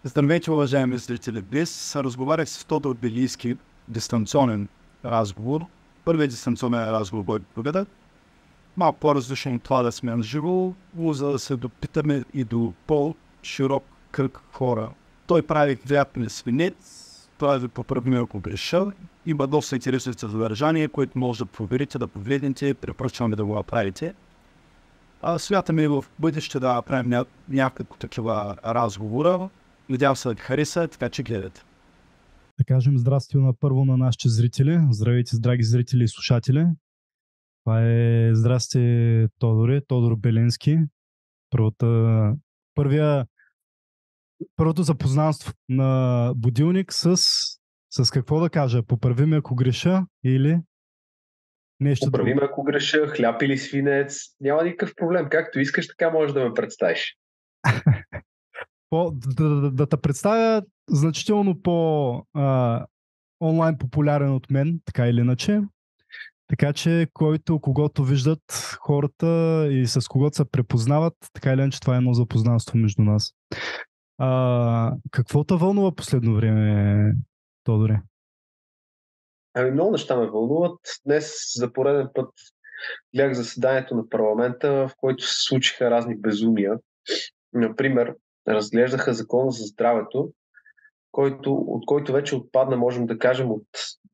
Здравейте, уважаеми зрители! Днес разговарях с Тодор Белийски, дистанционен разговор. Първият дистанционен разговор, който проведах. Малко по-различно от това да сме на живо, но за да се допитаме и до по-широк кръг хора. Той прави приятен свинец, прави поправим ако греша. Има доста интересно съдържание, което може да проверите, да погледнете, препоръчвам да го направите. Смятаме в бъдеще да направим някакво такива разговора. Надявам се да ви хареса, така че гледате. Да кажем здрасти първо на нашите зрители. Здравейте, драги зрители и слушатели. Това е здрасти, Тодоре, Тодор Белински. Първото запознанство на будилник с какво да кажа? Поправи ме ако греша или нещо друго. Поправи ме ако греша, хляб или свинец. Няма никакъв проблем. Както искаш, така можеш да ме представиш. Да те представя значително онлайн популярен от мен, така или иначе. Така че когато виждат хората и с когото се препознават, така или иначе това е едно запознанство между нас. Какво те вълнува последно време, Тодоре? Много неща ме вълнуват. Днес за пореден път гледах заседанието на парламента, в който се случиха разни безумия. Например, разглеждаха закона за здравето, от който вече отпадна, можем да кажем, от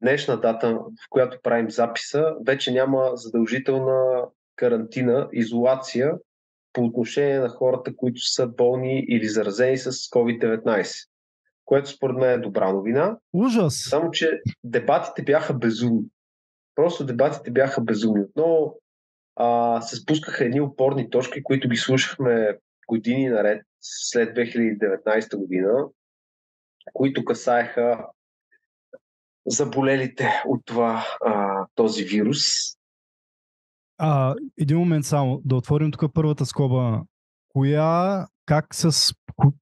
днешна дата, в която правим записа, вече няма задължителна карантина, изолация по отношение на хората, които са болни или заразени с COVID-19, което според мен е добра новина. Ужас! Само, че дебатите бяха безумни. Просто дебатите бяха безумни. Отново се спускаха едни опорни точки, които ги слушахме години наред след 2019 година, които касаеха заболелите от този вирус. Един момент само, да отворим тук първата скоба.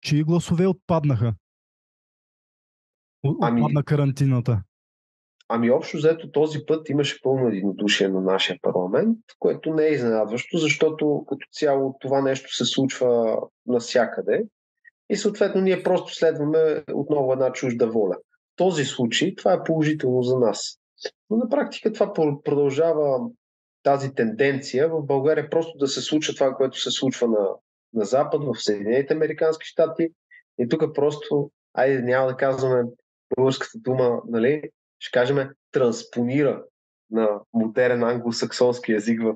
Чии гласове отпаднаха? Отпадна карантината. Общо взето този път имаше пълно единодушие на нашия парламент, което не е изненадващо, защото като цяло това нещо се случва навсякъде и съответно ние просто следваме отново една чужда воля. В този случай това е положително за нас. Но на практика това продължава тази тенденция в България просто да се случва това, което се случва на Запад, в Съединените американски щати. И тук просто, няма да казваме българската дума, нали, ще кажем транспонира на модерен англосаксонски език в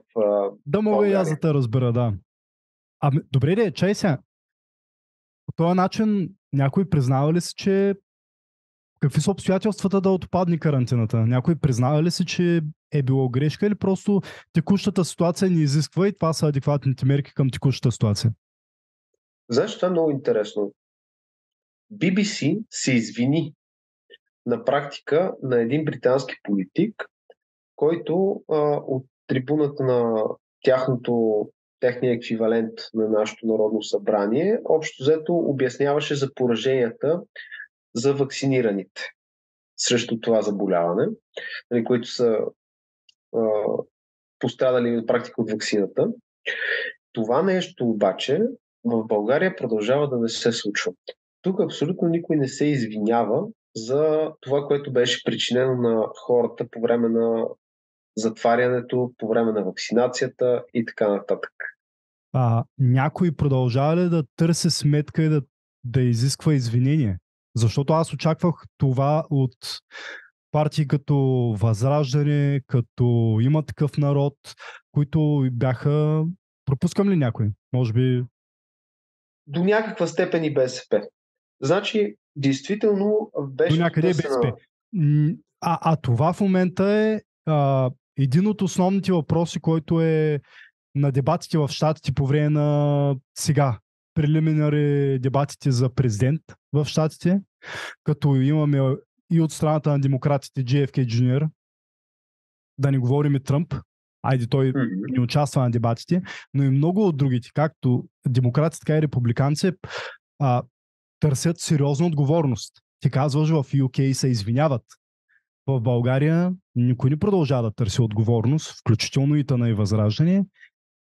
Да мога България. и аз да те разбера, да. Добре, чай сега. По този начин някой признава ли си, че какви са обстоятелствата да отпадне карантината? Някой признава ли си, че е било грешка или просто текущата ситуация не изисква и това са адекватните мерки към текущата ситуация? Знаеш, това е много интересно. BBC се извини на практика на един британски политик, който от трибуната на техния еквивалент на нашето Народно събрание, общо взето обясняваше за пораженията за вакцинираните срещу това заболяване, които са пострадали на практика от ваксината. Това нещо обаче в България продължава да не се случва. Тук абсолютно никой не се извинява за това, което беше причинено на хората по време на затварянето, по време на вакцинацията и така нататък. Някой продължава ли да търси сметка и да изисква извинение? Защото аз очаквах това от партии като Възраждане, като Има такъв народ, които бяха... Пропускам ли някой? Може би... До някаква степен и БСП. Значи, действително беше... До някъде БСП. Това в момента е един от основните въпроси, който е на дебатите в щатите по време на сега прелиминари дебатите за президент в щатите, като имаме и от страната на демократите JFK Jr., да не говорим и Тръмп, той не участва на дебатите, но и много от другите, както демократите, така и републиканци, търсят сериозна отговорност. Ти казваш, в UK се извиняват. В България никой не продължава да търси отговорност, включително и тъна и Възраждане,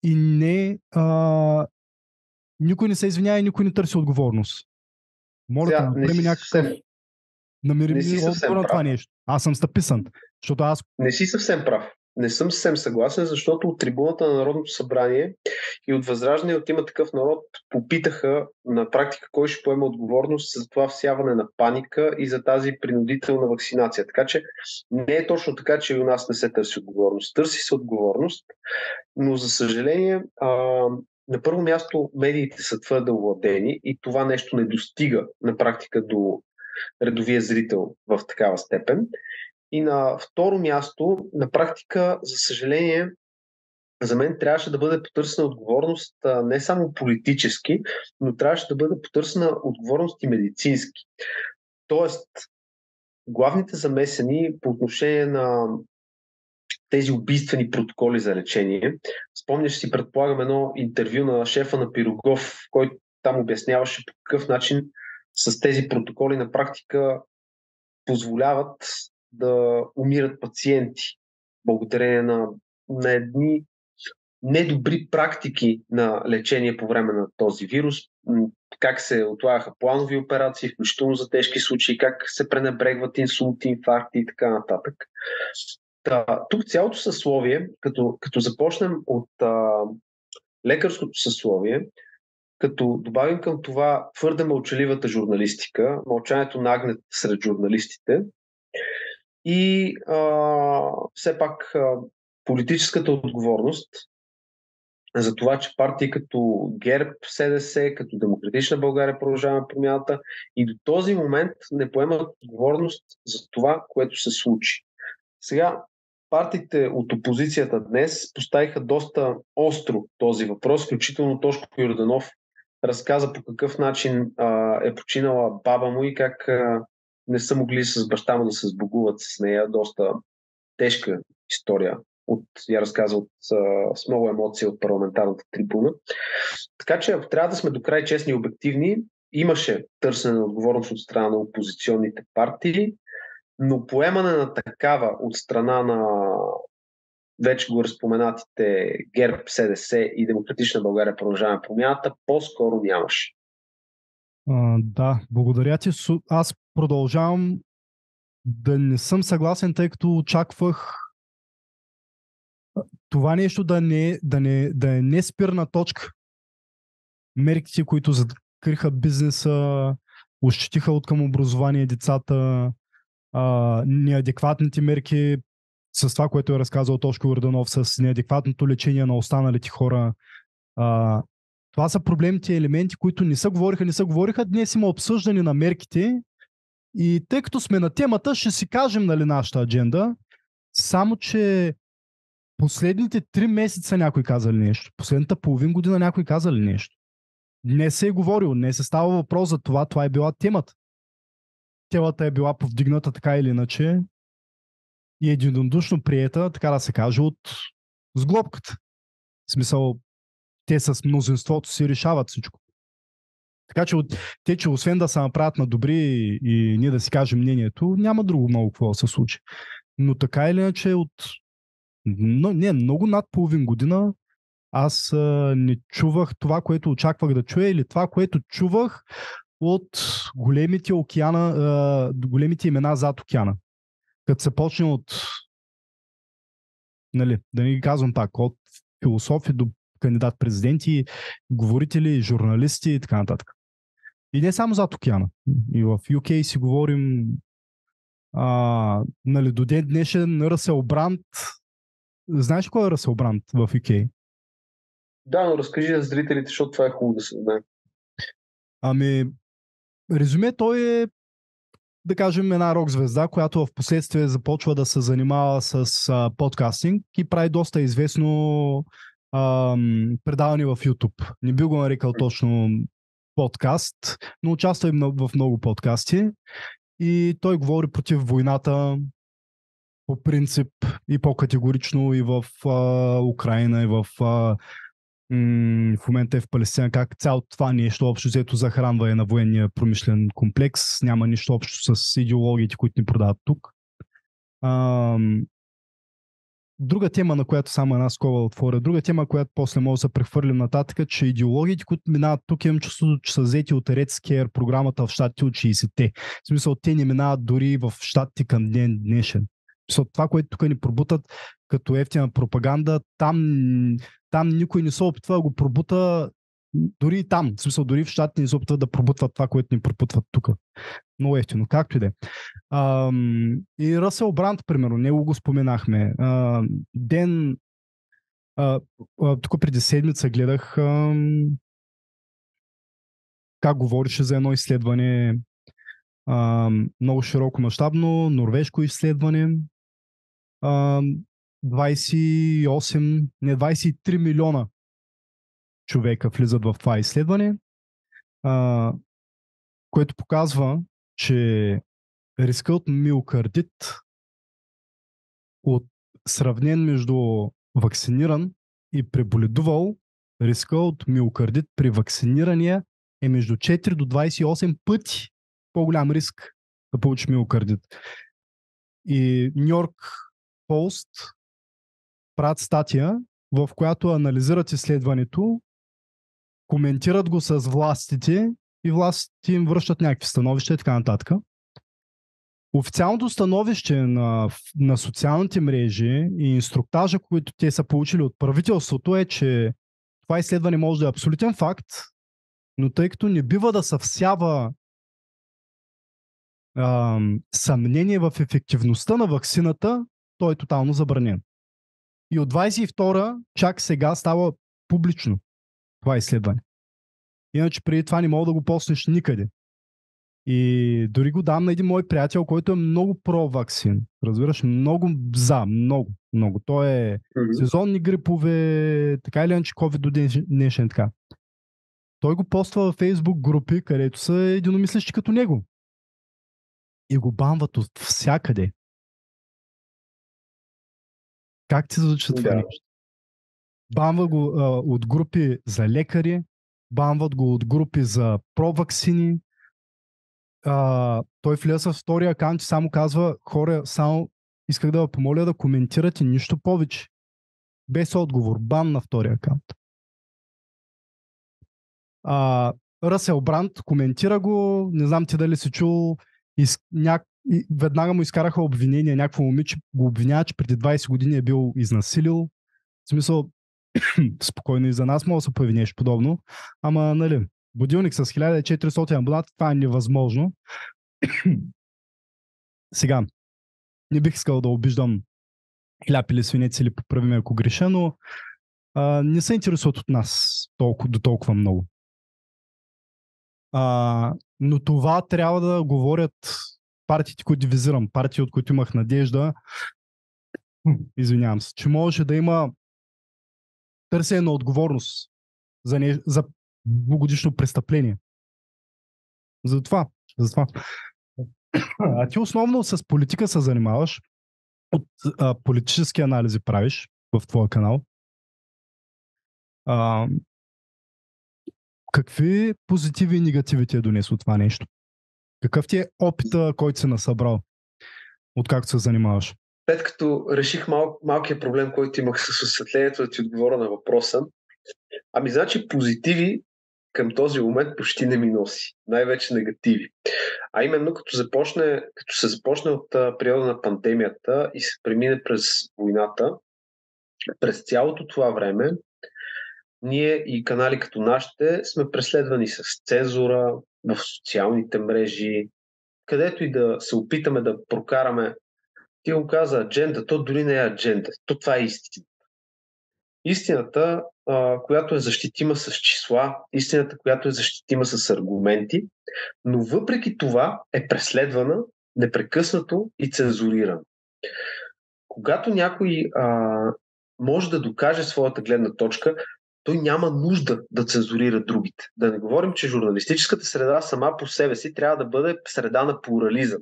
и никой не се извинява и никой не търси отговорност. Моля те, Сега, не направи си някакъв... съвсем, Намери не ми си отговор съвсем на това прав. нещо. Аз съм стъписан. Защото аз... Не си съвсем прав. Не съм съвсем съгласен, защото от трибуната на Народното събрание и от Възраждане и от Има такъв народ попитаха на практика кой ще поема отговорност за това всяване на паника и за тази принудителна вакцинация. Така че не е точно така, че и у нас не се търси отговорност. Търси се отговорност, но за съжаление на първо място медиите са твърде овладени и това нещо не достига на практика до редовия зрител в такава степен. И на второ място, на практика, за съжаление, за мен трябваше да бъде потърсена отговорност не само политически, но трябваше да бъде потърсена отговорност и медицински. Тоест, главните замесени по отношение на тези убийствени протоколи за лечение. Спомняш си, предполагам, едно интервю на шефа на Пирогов, който там обясняваше по какъв начин с тези протоколи на практика позволяват да умират пациенти благодарение на едни недобри практики на лечение по време на този вирус, как се отлагаха планови операции, включително за тежки случаи, как се пренебрегват инсулти, инфаркти и така нататък. Тук цялото съсловие, като започнем от лекарското съсловие, като добавим към това твърде мълчаливата журналистика, мълчанието нагнет сред журналистите и все пак политическата отговорност за това, че партии като ГЕРБ, СДС, като Демократична България, Продължаваме промяната и до този момент не поемат отговорност за това, което се случи. Сега партиите от опозицията днес поставиха доста остро този въпрос, включително Тошко Йорданов разказа по какъв начин е починала баба му и как не са могли с баща му да се сбогуват с нея. Доста тежка история. Я разказа с много емоции от парламентарната трибуна. Така че, ако трябва да сме до край честни и обективни, имаше търсене на отговорност от страна на опозиционните партии, но поемане на такава от страна на вече го разпоменатите ГЕРБ, СДС и Демократична България Продължаваме промяната, по-скоро нямаше. Да, благодаря ти. Аз продължавам да не съм съгласен, тъй като очаквах това нещо да е не спирна точка. Мерките, които закриха бизнеса, ощетиха от към образование децата, неадекватните мерки с това, което е разказал Тошко Йорданов, с неадекватното лечение на останалите хора. Това са проблемните елементи, които не се говориха. Днес има обсъждане на мерките и тъй като сме на темата, ще си кажем нашата адженда. Само, че последните 3 месеца някой каза ли нещо? Последната половин година някой каза ли нещо? Днес се е говорил, днес се става въпрос за това, това е била темата. Темата е била повдигната така или иначе и единодушно приета, така да се каже, от сглобката. В смисъл, те с мнозинството си решават всичко. Така че че освен да се направят на добри и ние да си кажем мнението, няма друго много какво да се случи. Но така или иначе много над половин година аз не чувах това, което очаквах да чуя или това, което чувах от големите имена зад океана. Като се почне от да не ги казвам пак, от философи до кандидат-президенти, говорители, журналисти и така нататък. И не само зад океана. И в UK си говорим до ден днешен Ръсел Бранд. Знаеш кой е Ръсел Бранд в UK? Да, но разкажи за зрителите, защото това е хубаво да се знае. Резюме, той е, да кажем, една рок-звезда, която в последствие започва да се занимава с подкастинг и прави доста известно предаване в YouTube. Не би го нарекал точно подкаст, но участва и в много подкасти. И той говори против войната по принцип и по-категорично и в Украина, и в момента е в Палестина, как цялото това нещо общо взето захранва на военния промишлен комплекс, няма нищо общо с идеологиите, които ни продават тук. друга тема, на която само една скоба отворя, друга тема, която после може да се прехвърлим нататък, че идеологиите, които минават тук, имам чувството, че са взети от Red Scare програмата в щатите от 60-те. В смисъл, те не минават дори в щатите към ден днешен. В смисъл, това, което тук ни пробутат като ефтина пропаганда, там никой не се опитва да го пробута, дори и там. В смисъл, дори в щатите не се опитват да пробутват това, което ни пробутват тук. Много ефтино, както и да е. И Ръсел Бранд, примерно, него го споменахме. Тук преди седмица гледах как говореше за едно изследване, много широко мащабно, норвежко изследване. 23 милиона човека влизат в това изследване, което показва, че риска от миокардит от сравнен между вакциниран и преболедувал, риска от миокардит при вакцинирания е между 4 до 28 пъти по-голям риск да получи миокардит. И Ню Йорк Пост правят статия, в която анализират изследването, коментират го с властите и властите им връщат някакви становища и така нататък. Официалното становище на социалните мрежи и инструктажа, които те са получили от правителството, е, че това изследване може да е абсолютен факт, но тъй като не бива да се всява съмнение в ефективността на ваксината, той е тотално забранен. И от 22-а чак сега става публично това изследване. Иначе преди това не мога да го поснеш никъде. И дори го дам на един мой приятел, който е много про-ваксин. Разбираш, много. Той е сезонни грипове, така или иначе COVID до днешен така. Той го поства във Facebook групи, където са единомислещи като него. И го банват от всякъде. Как ти звучи това нещо? Банват го от групи за лекари, банват го от групи за проваксини. Той влиза в втория акаунт и само казва: хора, само исках да ви помоля да коментирате, нищо повече. Без отговор. Бан на втория акаунт. Ръсел Бранд коментира го, не знам ти дали си чул, веднага му изкараха обвинение, някакво момиче го обвинява, че преди 20 години е бил изнасилил. В смисъл, спокойно и за нас може да се появи нещо подобно, ама нали, будилник с 1400 абонати, това е невъзможно. Сега, не бих искал да обиждам хляб или свинец или поправиме ако греша, но не се интересуват от нас до толкова много. Но това трябва да говорят партиите, които визирам, партии, от които имах надежда, извинявам се, че можеше да има търсене на отговорност за двугодишно престъпление. Затова. А ти основно с политика се занимаваш, от политически анализи правиш в твоя канал. Какви позитиви и негативи ти е донесло това нещо? Какъв ти е опита, който си насъбрал, откакто се занимаваш? След като реших малкият проблем, който имах с осветлението, да ти отговоря на въпроса, значи позитиви към този момент почти не ми носи. Най-вече негативи. А именно като се започне от периода на пандемията и се премине през войната, през цялото това време ние и канали като нашите сме преследвани с цензура в социалните мрежи, където и да се опитаме да прокараме. Ти го каза адженда, то дори не е адженда, то това е истина. Истината, която е защитима с числа, истината, която е защитима с аргументи, но въпреки това е преследвана непрекъснато и цензурирана. Когато някой може да докаже своята гледна точка, той няма нужда да цензурира другите. Да не говорим, че журналистическата среда сама по себе си трябва да бъде среда на плурализъм.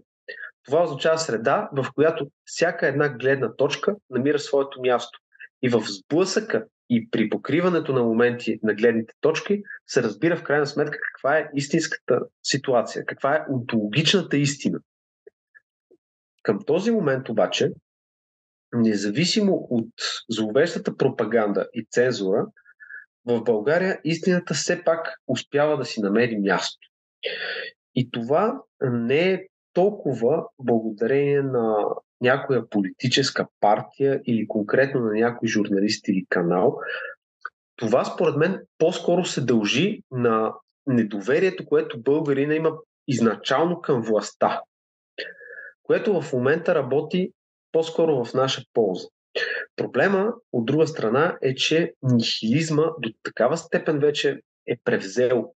Това означава среда, в която всяка една гледна точка намира своето място. И в сблъсъка и при покриването на моменти на гледните точки се разбира в крайна сметка каква е истинската ситуация, каква е онтологичната истина. Към този момент обаче независимо от зловещата пропаганда и цензура, в България истината все пак успява да си намери място. И това не е толкова благодарение на някоя политическа партия или конкретно на някой журналист или канал. Това според мен по-скоро се дължи на недоверието, което българина има изначално към властта, което в момента работи по-скоро в наша полза. Проблема, от друга страна, е, че нихилизма до такава степен вече е превзел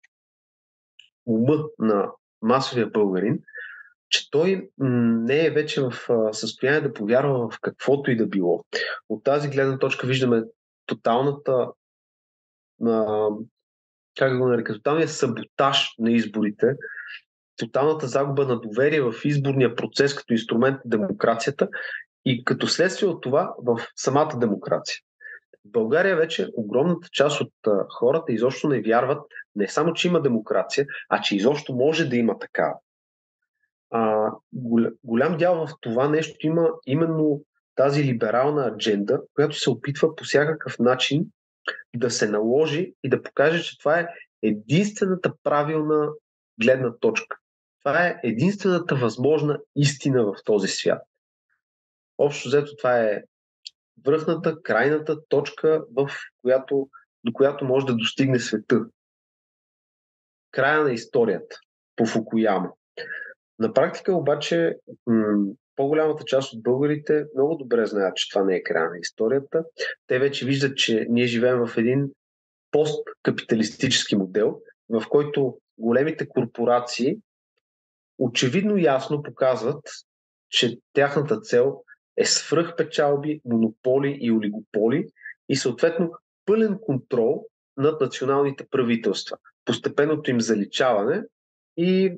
ума на масовия българин, че той не е вече в състояние да повярва в каквото и да било. От тази гледна точка виждаме тоталната как да го нарека, тоталния саботаж на изборите, тоталната загуба на доверие в изборния процес като инструмент на демокрацията и като следствие от това в самата демокрация. В България вече огромната част от хората изобщо не вярват не само, че има демокрация, а че изобщо може да има такава. Голям дял в това нещо има именно тази либерална адженда, която се опитва по всякакъв начин да се наложи и да покаже, че това е единствената правилна гледна точка. Това е единствената възможна истина в този свят. Общо взето това е връхната, крайната точка, до която може да достигне света. Края на историята по Фукуяма. На практика обаче по-голямата част от българите много добре знаят, че това не е края на историята. Те вече виждат, че ние живеем в един посткапиталистически модел, в който големите корпорации очевидно ясно показват, че тяхната цел е свръхпечалби, монополи и олигополи и съответно пълен контрол над националните правителства, постепенното им заличаване и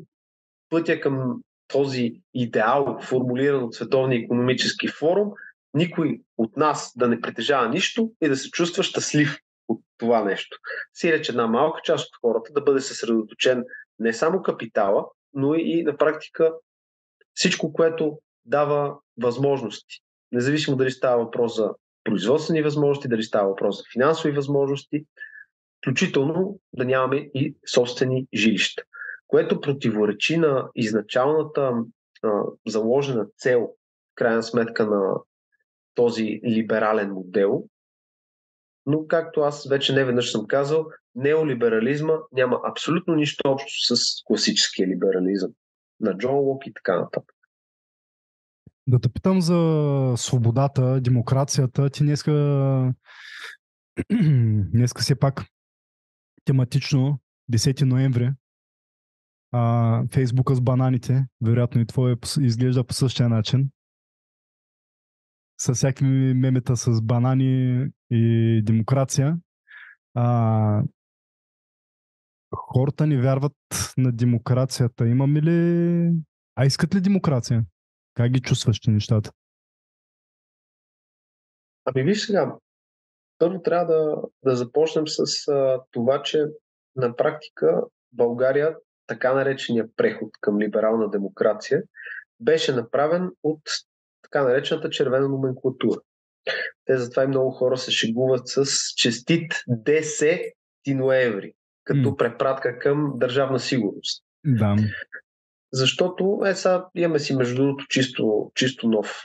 пътя към този идеал, формулиран от Световния икономически форум, никой от нас да не притежава нищо и да се чувства щастлив от това нещо. Сиреч една малка част от хората да бъде съсредоточен не само капитала, но и на практика всичко, което дава възможности. Независимо дали става въпрос за производствени възможности, дали става въпрос за финансови възможности, включително да нямаме и собствени жилища, което противоречи на изначалната заложена цел, в крайна сметка, на този либерален модел. Но, както аз вече неведнъж съм казал, неолиберализма няма абсолютно нищо общо с класическия либерализъм на Джон Лок и така нататък. Да те питам за свободата, демокрацията. Ти днеска все пак тематично 10 ноември Фейсбука с бананите, вероятно и твое изглежда по същия начин. С всякакви мемета с банани и демокрация. Хората не вярват на демокрацията. Имаме ли... искат ли демокрация? Как ги чувстваш ти нещата? Виж сега, първо трябва да започнем с това, че на практика България, така наречения преход към либерална демокрация, беше направен от така наречената червена номенклатура. Те затова и много хора се шегуват с честит 10 ноември, като препратка към държавна сигурност. Да. Защото сега имаме си между другото чисто нов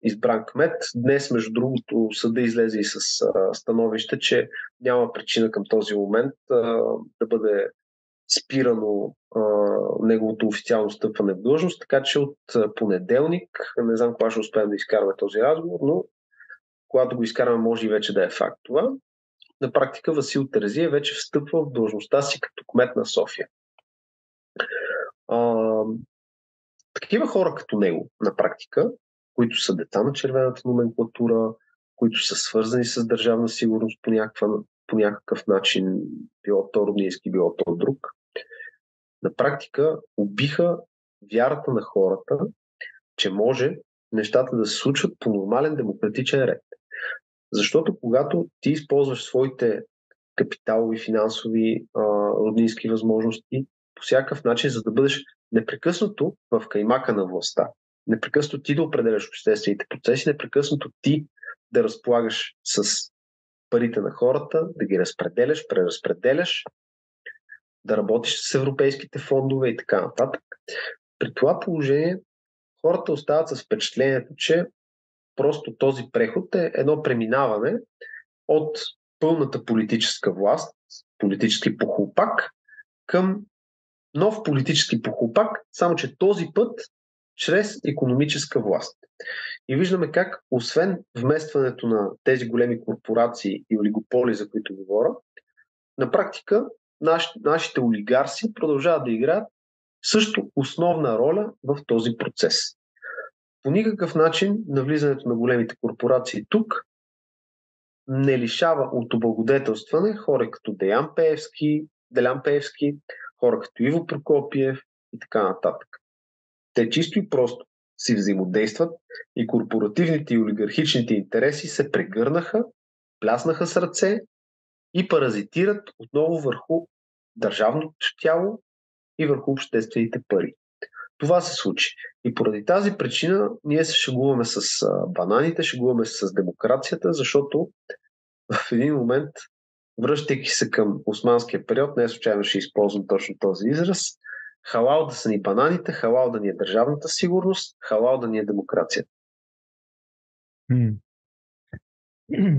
избран кмет. Днес, между другото, съда излезе и с становище, че няма причина към този момент да бъде спирано неговото официално стъпване в длъжност, така че от понеделник, не знам кога ще успеем да изкараме този разговор, но когато го изкараме, може и вече да е факт това. На практика Васил Терзиев вече встъпва в длъжността си като кмет на София. Такива хора като него, на практика, които са деца на червената номенклатура, които са свързани с държавна сигурност по някакъв начин, било то роднински, било то друг, на практика убиха вярата на хората, че може нещата да се случват по нормален демократичен ред. Защото когато ти използваш своите капиталови, финансови, роднински възможности по всякакъв начин, за да бъдеш непрекъснато в каймака на властта, Непрекъснато ти да определяш обществените процеси, непрекъснато ти да разполагаш с парите на хората, да ги разпределяш, преразпределяш, да работиш с европейските фондове и така нататък. При това положение хората остават с впечатлението, че просто този преход е едно преминаване от пълната политическа власт, политически похлупак, към нов политически похлупак, само че този път чрез икономическа власт. И виждаме как, освен вместването на тези големи корпорации и олигополи, за които говоря, на практика нашите олигарси продължават да играят също основна роля в този процес. По никакъв начин навлизането на големите корпорации тук не лишава от облагодетелстване хора като Делян Пеевски, хора като Иво Прокопиев и така нататък. Те чисто и просто си взаимодействат и корпоративните и олигархичните интереси се прегърнаха, пляснаха с ръце и паразитират отново върху държавното тяло и върху обществените пари. Това се случи. И поради тази причина ние се шегуваме с бананите, шегуваме се с демокрацията, защото в един момент, връщайки се към османския период, не случайно ще използвам точно този израз, халал да са ни бананите, халал да ни е държавната сигурност, халал да ни е демокрацията.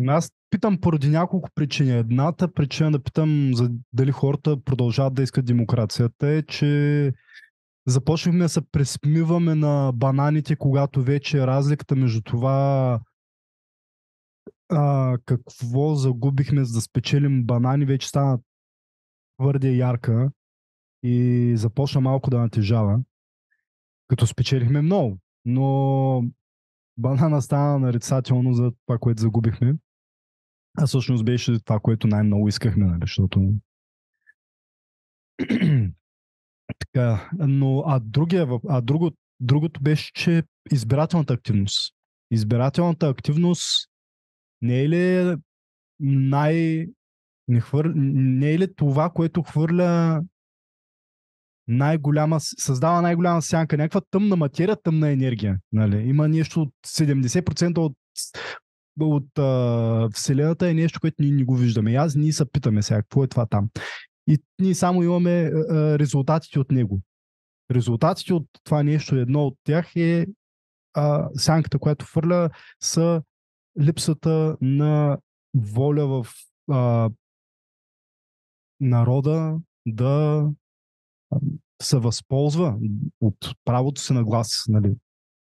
Аз питам поради няколко причини. Едната причина да питам за дали хората продължават да искат демокрацията е, че започнахме да се пресмиваме на бананите, когато вече разликата между това какво загубихме за да спечелим банани вече стана твърде ярка и започна малко да натежава, като спечелихме много. Но банана стана нарицателно за това, което загубихме. А всъщност беше това, което най-много искахме, нали, защото... Така, но другото беше, че избирателната активност. Избирателната активност не е ли не е ли това, което хвърля създава най-голяма сянка, някаква тъмна материя, тъмна енергия. Нали? Има нещо от 70% от Вселената е нещо, което ние не го виждаме. И ние се питаме сега, какво е това там. И ние само имаме резултатите от него. Резултатите от това нещо, едно от тях е сянката, която хвърля, са липсата на воля в народа да се възползва от правото си на глас. Нали?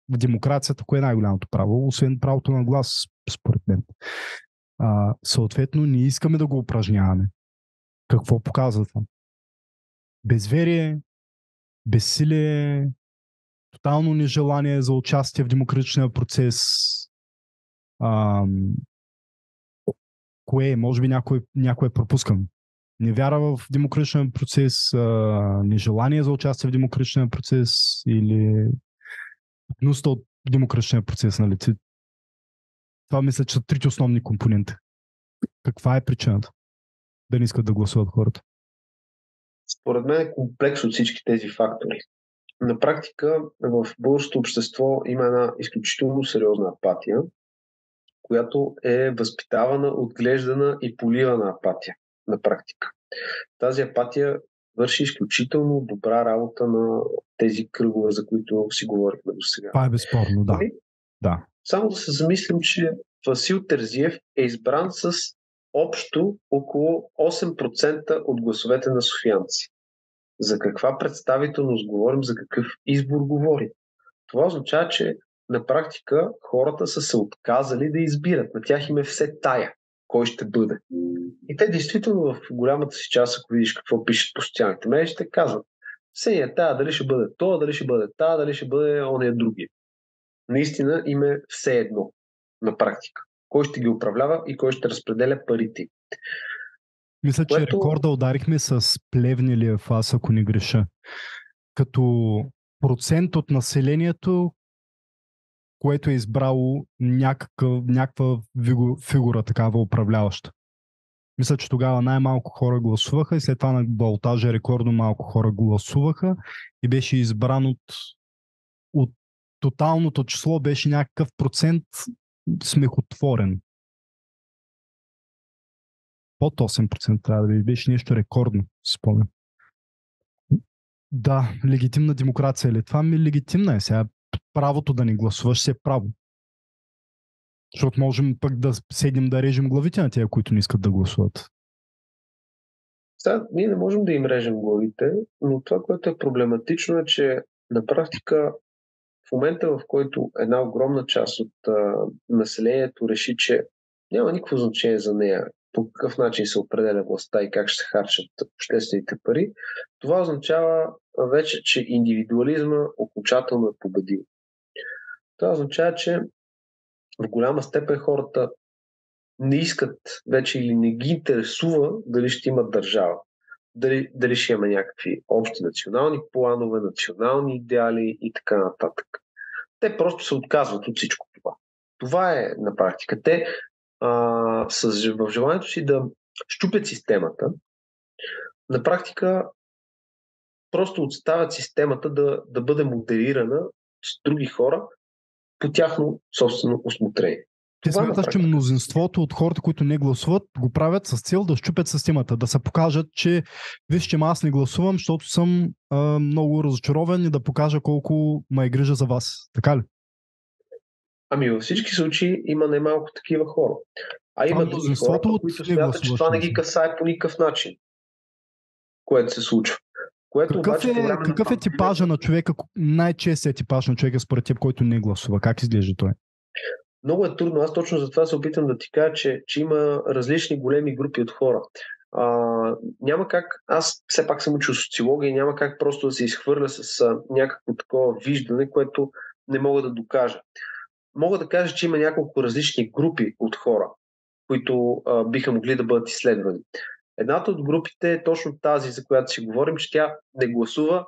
В демокрацията кое е най-голямото право, освен правото на глас, според мен. Съответно, ние искаме да го упражняваме. Какво показва това? Безверие, безсилие, тотално нежелание за участие в демократичния процес. Кое? Може би някой пропускам. Невяра в демократичен процес, нежелание за участие в демократичния процес или нужда от демократичния процес. Нали? Това мисля, че са трите основни компоненти. Каква е причината да не искат да гласуват хората? Според мен е комплекс от всички тези фактори. На практика в българското общество има една изключително сериозна апатия, която е възпитавана, отглеждана и поливана апатия на практика. Тази апатия върши изключително добра работа на тези кръгове, за които си говорихме до сега. Това е безспорно, да. Само да се замислим, че Васил Терзиев е избран с общо около 8% от гласовете на софиянци. За каква представителност говорим, за какъв избор говорим? Това означава, че на практика хората са се отказали да избират. На тях им е все тая, кой ще бъде. И те действително в голямата си част, ако видиш какво пишат по социалните мрежи, ще казват: все е тая, дали ще бъде това, дали ще бъде тая, дали ще бъде ония другия. Наистина им е все едно на практика. Кой ще ги управлява и кой ще разпределя парите. Мисля, че рекорда ударихме с Плевнелиев, аз ако не греша. Като процент от населението, което е избрало някаква фигура, такава управляваща. Мисля, че тогава най-малко хора гласуваха и след това на балотажа рекордно малко хора гласуваха и беше избран от тоталното число беше някакъв процент смехотворен. Под 8% трябва да беше нещо рекордно, спомням. Да, легитимна демокрация ли? Това ми легитимна е сега. Правото да не гласуваш си е право. Защото можем пък да седнем да режем главите на тия, които не искат да гласуват. Сега, ние не можем да им режем главите, но това, което е проблематично е, че на практика в момента, в който една огромна част от населението реши, че няма никакво значение за нея по какъв начин се определя властта и как ще се харчат обществените пари, това означава вече, че индивидуализма окончателно е победил. Това означава, че в голяма степен хората не искат вече или не ги интересува дали ще имат държава. Дали ще има някакви общи национални планове, национални идеали и така нататък. Те просто се отказват от всичко това. Това е на практика. Те в желанието си да щупят системата, на практика просто отставят системата да бъде модерирана с други хора по тяхно собствено усмотрение. Ти смяташ, че мнозинството от хората, които не гласуват, го правят с цел да щупят системата, да се покажат, че вижте, аз не гласувам, защото съм много разочарован и да покажа колко ме е грижа за вас. Така ли? Ами във всички случаи има немалко такива хора. А има други хора, които смятат, че това не ги касае по никакъв начин, което се случва. Какъв е типажа на човека, най-честият типаж на човека според теб, който не гласува? Как изглежда той? Много е трудно. Аз точно за това се опитам да ти кажа, че има различни големи групи от хора. Няма как, аз все пак съм учил социология и няма как просто да се изхвърля с някакво такова виждане, което не мога да докажа. Мога да кажа, че има няколко различни групи от хора, които биха могли да бъдат изследвани. Едната от групите е точно тази, за която си говорим, че тя не гласува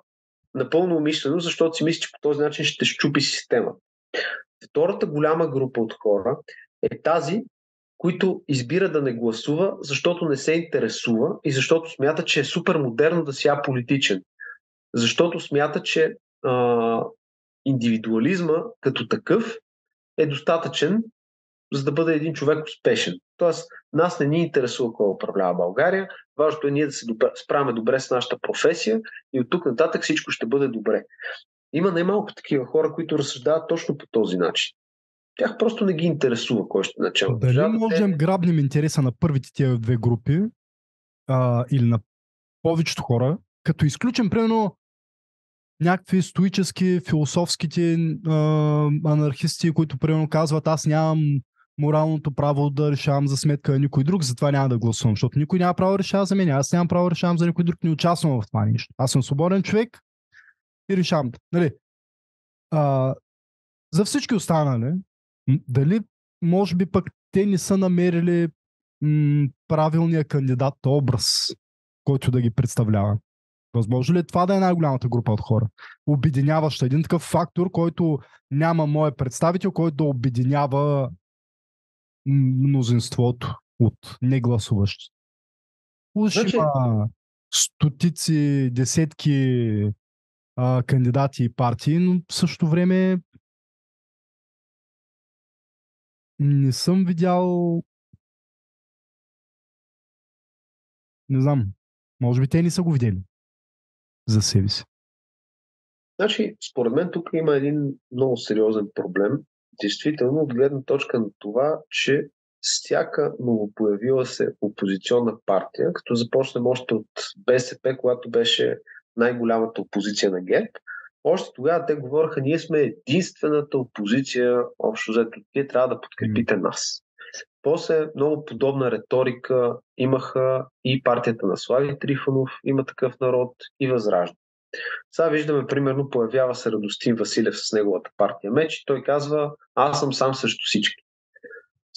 напълно умишлено, защото си мисли, че по този начин ще щупи система. Втората голяма група от хора е тази, които избира да не гласува, защото не се интересува и защото смята, че е супер модерно да си аполитичен. Защото смята, че индивидуализма като такъв е достатъчен, за да бъде един човек успешен. Тоест, нас не ни интересува кой управлява България, важното е ние да се справяме добре с нашата професия и от тук нататък всичко ще бъде добре. Има най-малко такива хора, които разсъждават точно по този начин. Тях просто не ги интересува кой ще начало. Дали можем грабнем интереса на първите тия две групи или на повечето хора, като изключим примерно някакви стоически, философските анархисти, които примерно казват, аз нямам моралното право да решавам за сметка на никой друг, затова няма да гласувам, защото никой няма право да решава за мен, аз нямам право да решавам за никой друг, не участвам в това нещо. Аз съм свободен човек и решавам. Нали? За всички останали, дали може би пък те не са намерили правилния кандидат образ, който да ги представлява? Възможно ли това да е най-голямата група от хора? Обединяваща един такъв фактор, който няма мой представител, който да обединява мнозинството от негласуващи. Значи... има стотици, десетки кандидати и партии, но в същото време не съм видял, не знам, може би те не са го видели за себе си. Значи, според мен тук има един много сериозен проблем. Действително, от гледна точка на това, че всяка новопоявила се опозиционна партия, като започнем още от БСП, когато беше най-голямата опозиция на ГЕРБ, още тогава те говореха, ние сме единствената опозиция, общо взето, вие трябва да подкрепите нас. После много подобна риторика имаха и партията на Слави Трифонов, има такъв народ и Възраждане. Сега виждаме, примерно, появява се Радостин Василев с неговата партия Меч и той казва, аз съм сам срещу всички.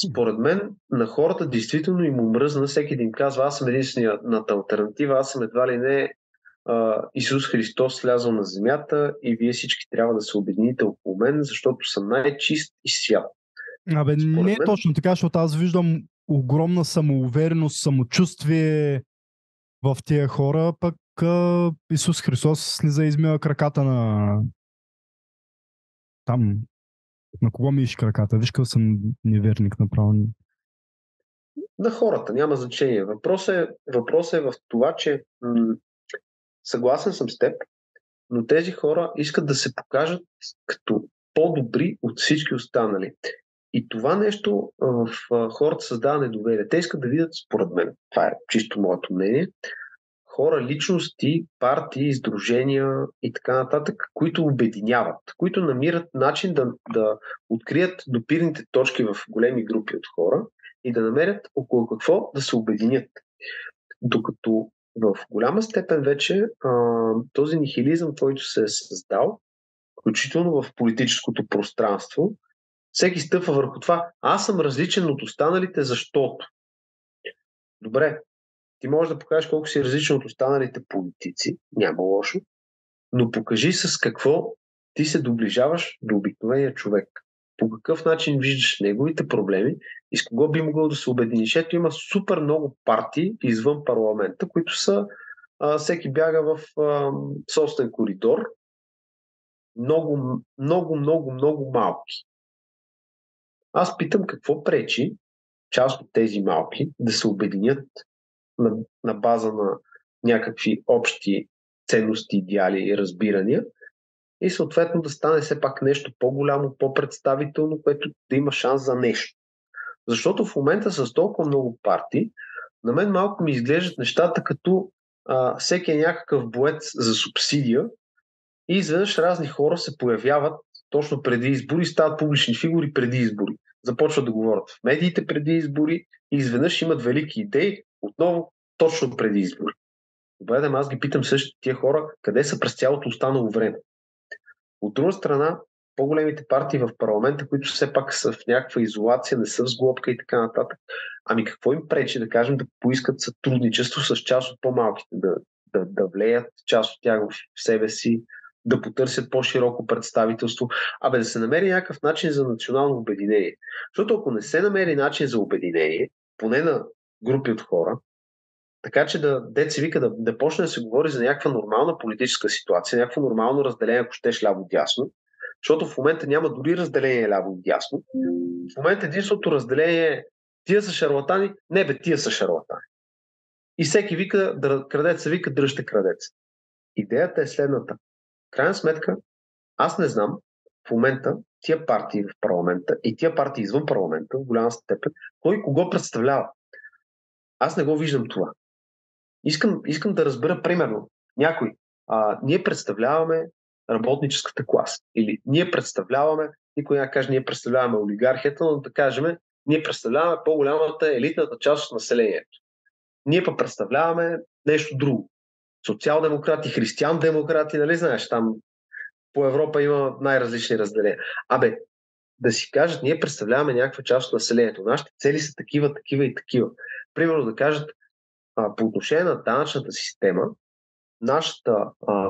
Според мен, на хората действително им омръзна, всеки да им казва, аз съм единствената алтернатива, аз съм едва ли не Исус Христос слязъл на земята и вие всички трябва да се обедините около мен, защото съм най-чист и свят. Не е точно така, защото аз виждам огромна самоувереност, самочувствие в тия хора, пък Исус Христос слиза и измива краката на там на кого миеш краката? Виж какъв съм неверник направо. На хората, няма значение. Въпросът е в това, че съгласен съм с теб, но тези хора искат да се покажат като по-добри от всички останали. И това нещо в хората създава недоверие. Те искат да видят, според мен, това е чисто моето мнение, хора, личности, партии, издружения и така нататък, които обединяват, които намират начин да открият допирните точки в големи групи от хора и да намерят около какво да се обединят. Докато в голяма степен вече този нихилизъм, който се е създал, включително в политическото пространство, всеки стъпва върху това. Аз съм различен от останалите, защото. Добре, ти можеш да покажеш колко си различен от останалите политици, няма лошо, но покажи с какво ти се доближаваш до обикновения човек. По какъв начин виждаш неговите проблеми и с кого би могъл да се обединиш. Ето има супер много партии извън парламента, които са всеки бяга в собствен коридор, много малки. Аз питам какво пречи част от тези малки да се обединят на база на някакви общи ценности, идеали и разбирания и съответно да стане все пак нещо по-голямо, по-представително, което да има шанс за нещо. Защото в момента с толкова много партии, на мен малко ми изглеждат нещата като всеки е някакъв боец за субсидия и изведнъж разни хора се появяват точно преди избори, стават публични фигури преди избори. Започват да говорят в медиите преди избори и изведнъж имат велики идеи отново точно преди избори. Добре, аз ги питам също тия хора, къде са през цялото останало време. От друга страна, по-големите партии в парламента, които все пак са в някаква изолация, не са в сглобка и така нататък, ами какво им пречи, да кажем, да поискат сътрудничество с част от по-малките, да влеят част от тях в себе си, да потърсят по-широко представителство, да се намери някакъв начин за национално обединение. Защото ако не се намери начин за обединение, поне на групи от хора, така че деца вика да почне да се говори за някаква нормална политическа ситуация, някакво нормално разделение, ако щеш ляво-дясно, защото в момента няма дори разделение ляво-дясно. В момента единственото разделение е тия са шарлатани, тия са шарлатани. И всеки вика, крадеца вика, дръжте крадеца. Идеята е следната. В крайна сметка, аз не знам в момента тия партии в парламента и тия партии извън парламента, в голяма степен, кой кого представлява. Аз не го виждам това. Искам да разбера, примерно, някой. Ние представляваме работническата класа. Или ние представляваме, никой не каже, ние представляваме олигархията, но да кажем, ние представляваме по-голямата елитната част от населението. Ние пък представляваме нещо друго. Социал-демократи, християн-демократи, нали знаеш, там по Европа има най-различни разделения. Да си кажат, ние представляваме някаква част от населението. Нашите цели са такива и такива. Примерно да кажат, по отношение на данъчната система, нашата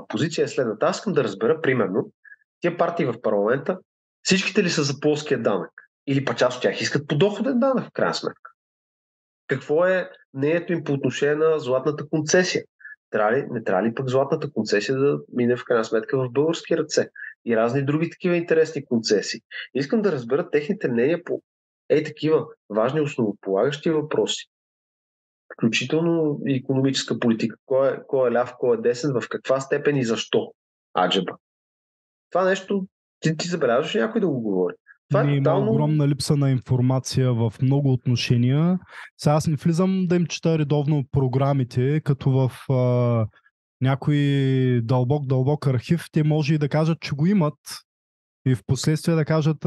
позиция е следната. Аз искам да разбера, примерно, тия партии в парламента, всичките ли са за плоския данък? Или па част от тях искат подоходен данък, в крайна сметка? Какво е мнението им по отношение на златната концесия? Не трябва ли пък златната концесия да мине в крайна сметка в български ръце? И разни други такива интересни концесии. Искам да разбера техните мнения по такива важни основополагащи въпроси. Включително и икономическа политика. Кой е ляв, кой е десен, в каква степен и защо? Аджеба. Това нещо, ти забелязваш някой да го говори. Това е тотално... Има огромна липса на информация в много отношения. Сега аз не влизам да им чета редовно програмите, като в някой дълбок архив, те може и да кажат, че го имат и в последствие да кажат,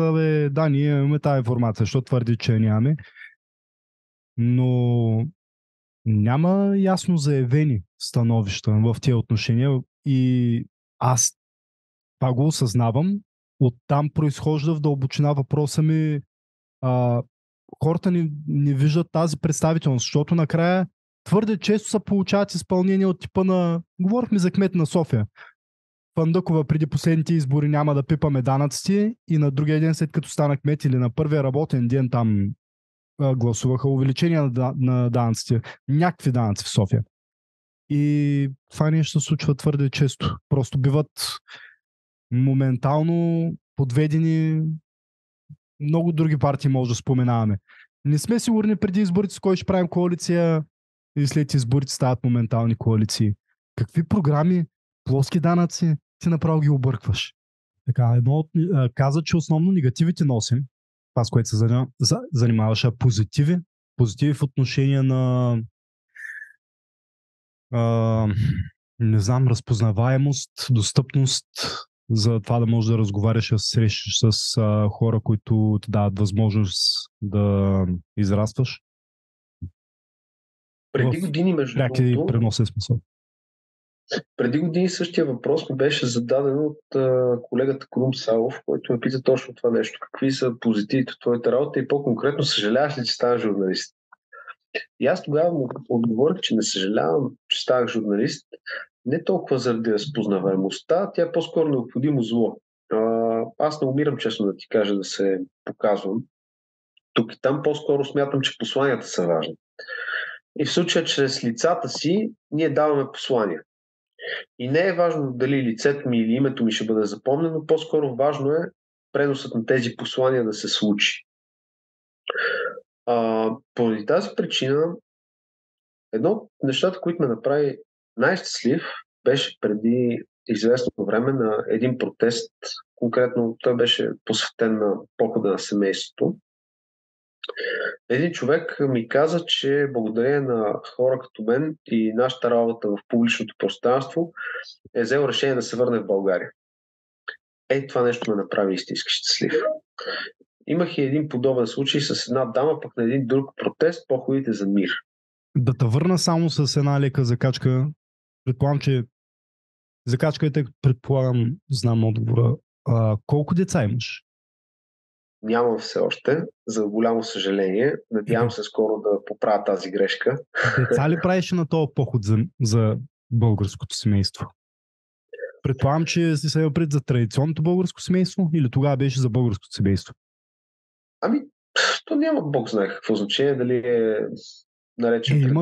да, ние имаме тази информация, защото твърди, че нямаме. Но няма ясно заявени становища в тези отношения и аз това го осъзнавам. Оттам произхожда в дълбочина въпроса ми. Хората не виждат тази представителност, защото накрая твърде често се получават изпълнения от типа на... Говорихме за кмет на София. Фандъкова преди последните избори няма да пипаме данъците и на другия ден, след като стана кмет или на първия работен ден там гласуваха увеличение на данъците. Някакви данъци в София. И това нещо се случва твърде често. Просто биват моментално подведени, много други партии може да споменаваме. Не сме сигурни преди изборите с кой ще правим коалиция и след изборите стават моментални коалиции. Какви програми, плоски данъци, ти направо ги объркваш. Така, каза, че основно негативите носим, това с което се занимаваше, позитиви. Позитиви в отношение на не знам, разпознаваемост, достъпност, за това да можеш да разговаряш, да се срещаш с хора, които ти дават възможност да израстваш. Преди години, между другото, преносен смисъл. Преди години същия въпрос ми беше зададен от колегата Крум Салов, който ме пита точно това нещо. Какви са позитивите от твоята работа и по-конкретно съжаляваш ли, че ставаш журналист? И аз тогава му отговорих, че не съжалявам, че ставах журналист, не толкова заради разпознаваемостта, тя е по-скоро необходимо зло. Аз не умирам, честно да ти кажа, да се показвам. Тук и там по-скоро смятам, че посланията са важни. И в случая, чрез лицата си, ние даваме послания. И не е важно дали лицето ми или името ми ще бъде запомнено, по-скоро важно е преносът на тези послания да се случи. Поради тази причина, едно от нещата, които ме направи най-щастлив, беше преди известно време на един протест. Конкретно той беше посветен на похода на семейството. Един човек ми каза, че благодарение на хора като мен и нашата работа в публичното пространство е взел решение да се върне в България. Това нещо ме направи истински щастлив. Имах и един подобен случай с една дама, пък на един друг протест, походите за мир. Да те върна само с една лека закачка. Предполагам, че закачкайте, предполагам, знам отговора. Колко деца имаш? Нямам все още, за голямо съжаление. Надявам се скоро да поправя тази грешка. Деца ли правиш на този поход за българското семейство? Предполагам, че си се имал пред за традиционното българско семейство или тогава беше за българското семейство? То няма бог знае какво значение, дали е наречен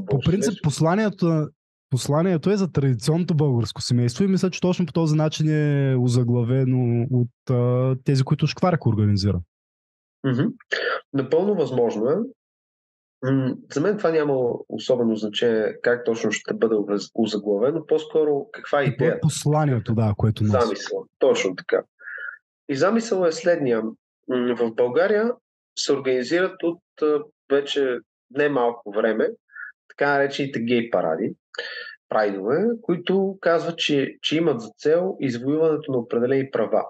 по принцип посланието е за традиционното българско семейство и мисля, че точно по този начин е озаглавено от тези, които Шкварка организира. Напълно възможно е. За мен това няма особено значение как точно ще бъде озаглавено, по-скоро каква е идеята. Посланието, което носи. Замисъл, точно така. И замисъл е следния. В България се организират от вече немалко време така наречените гей паради, прайдове, които казват, че имат за цел извоюването на определени права.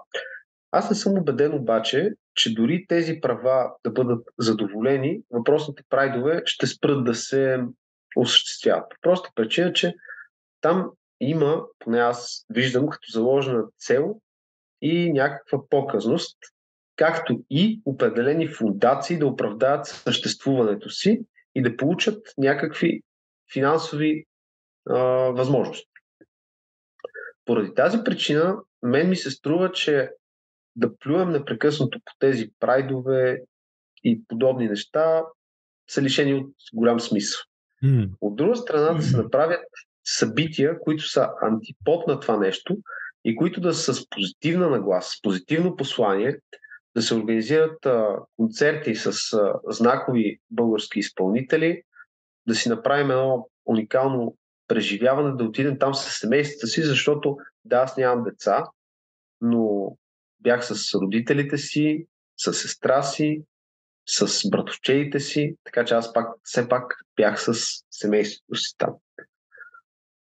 Аз не съм убеден обаче, че дори тези права да бъдат задоволени, въпросните прайдове ще спрат да се осъществяват. Просто причина, че там има, поне аз виждам като заложена цел и някаква показност, както и определени фундации да оправдаят съществуването си и да получат някакви финансови възможности. Поради тази причина, мен ми се струва, че да плюем непрекъснато по тези прайдове и подобни неща са лишени от голям смисъл. От друга страна да се направят събития, които са антипод на това нещо и които да са с позитивна нагласа, с позитивно послание, да се организират концерти с знакови български изпълнители, да си направим едно уникално преживяване, да отидем там с семействата си, защото аз нямам деца, но бях с родителите си, с сестра си, с братовчеите си, така че аз все пак бях с семейството си там.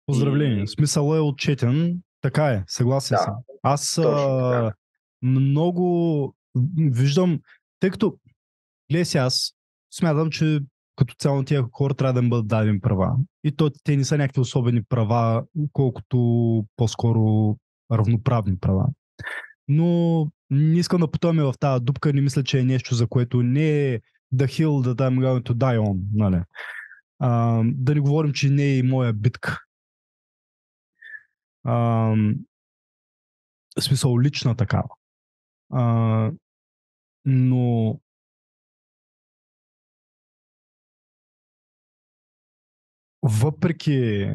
Поздравление. Смисъл е отчетен. Така е, съгласен съм. Аз много виждам, тъй като аз смятам, че като цяло тия хора трябва да им бъдат дадени права. И те не са някакви особени права, колкото по-скоро равноправни права. Но не искам да потъваме в тази дупка, не мисля, че е нещо, за което не е the hill that I'm going to die on. Нали? Да не говорим, че не е и моя битка. В смисъл лична такава. Но въпреки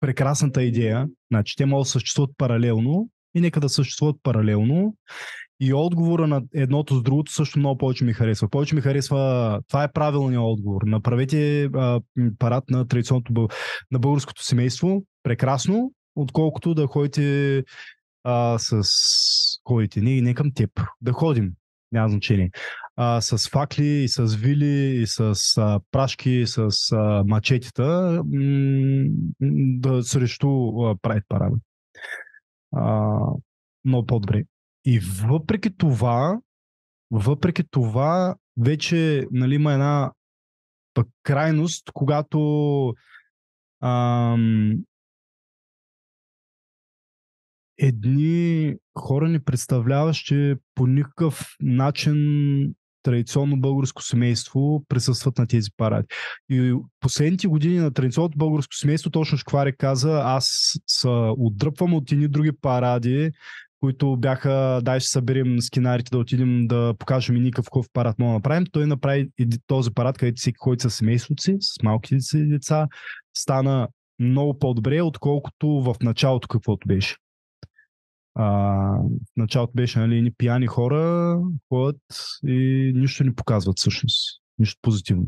прекрасната идея, значи те могат да съществуват паралелно, и нека да съществуват паралелно. И отговора на едното с другото също много повече ми харесва. Повече ми харесва, това е правилният отговор. Направете парад на традиционното на българското семейство, прекрасно, отколкото да ходите ходите, не към теб, да ходим, няма значение. С факли, и с вили, и с прашки, и с мачетите да срещу Прайд парада. Много по-добре. И въпреки това, вече нали, има една пък крайност, когато едни хора не представляващи по никакъв начин традиционно българско семейство присъстват на тези паради. И последните години на традиционното българско семейство, точно Шкварик каза, аз се отдръпвам от едни други паради, които бяха, дай ще съберем скинарите да отидем да покажем и никакъв парад мога да направим. Той направи този парад, където всеки ходи с семейството си, с малките си деца. Стана много по-добре, отколкото в началото каквото беше. В началото беше нали, ни пияни хора ходят и нищо не показват всъщност. Нищо позитивно.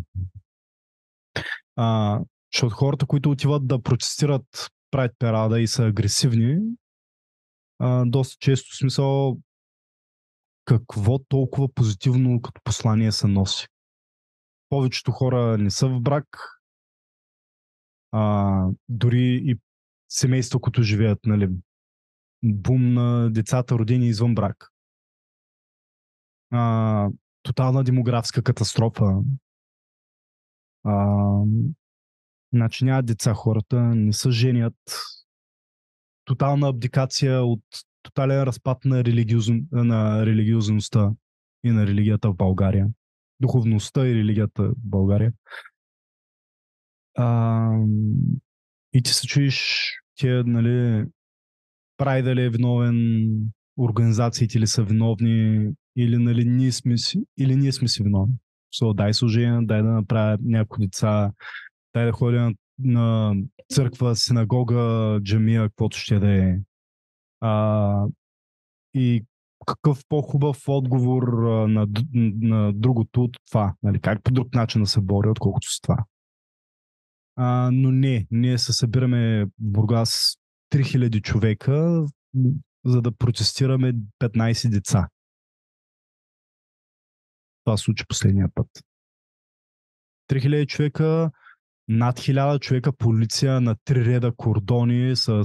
Защото хората, които отиват да протестират Прайд парада и са агресивни, доста често смисъл какво толкова позитивно като послание се носи. Повечето хора не са в брак, дори и семейства, които живеят, нали, бум на децата родени извън брак. Тотална демографска катастрофа. Значи нямат деца хората, не се женят. Тотална абдикация от тотален разпад на религиозността и на религията в България. Духовността и религията в България. И ти се чуеш, тия, нали, Прайда ли е виновен, организациите ли са виновни, или нали, ние сме си виновни. Дай служение, дай да направя някои деца, дай да ходя на църква, синагога, джамия, каквото ще да е. И какъв по-хубав отговор на другото от това. Нали? Как по друг начин да се бори, отколкото с това. Но ние се събираме в Бургас 3000 човека, за да протестираме 15 деца. Това се случи последния път. 3000 човека, над 1000 човека полиция на 3 реда кордони с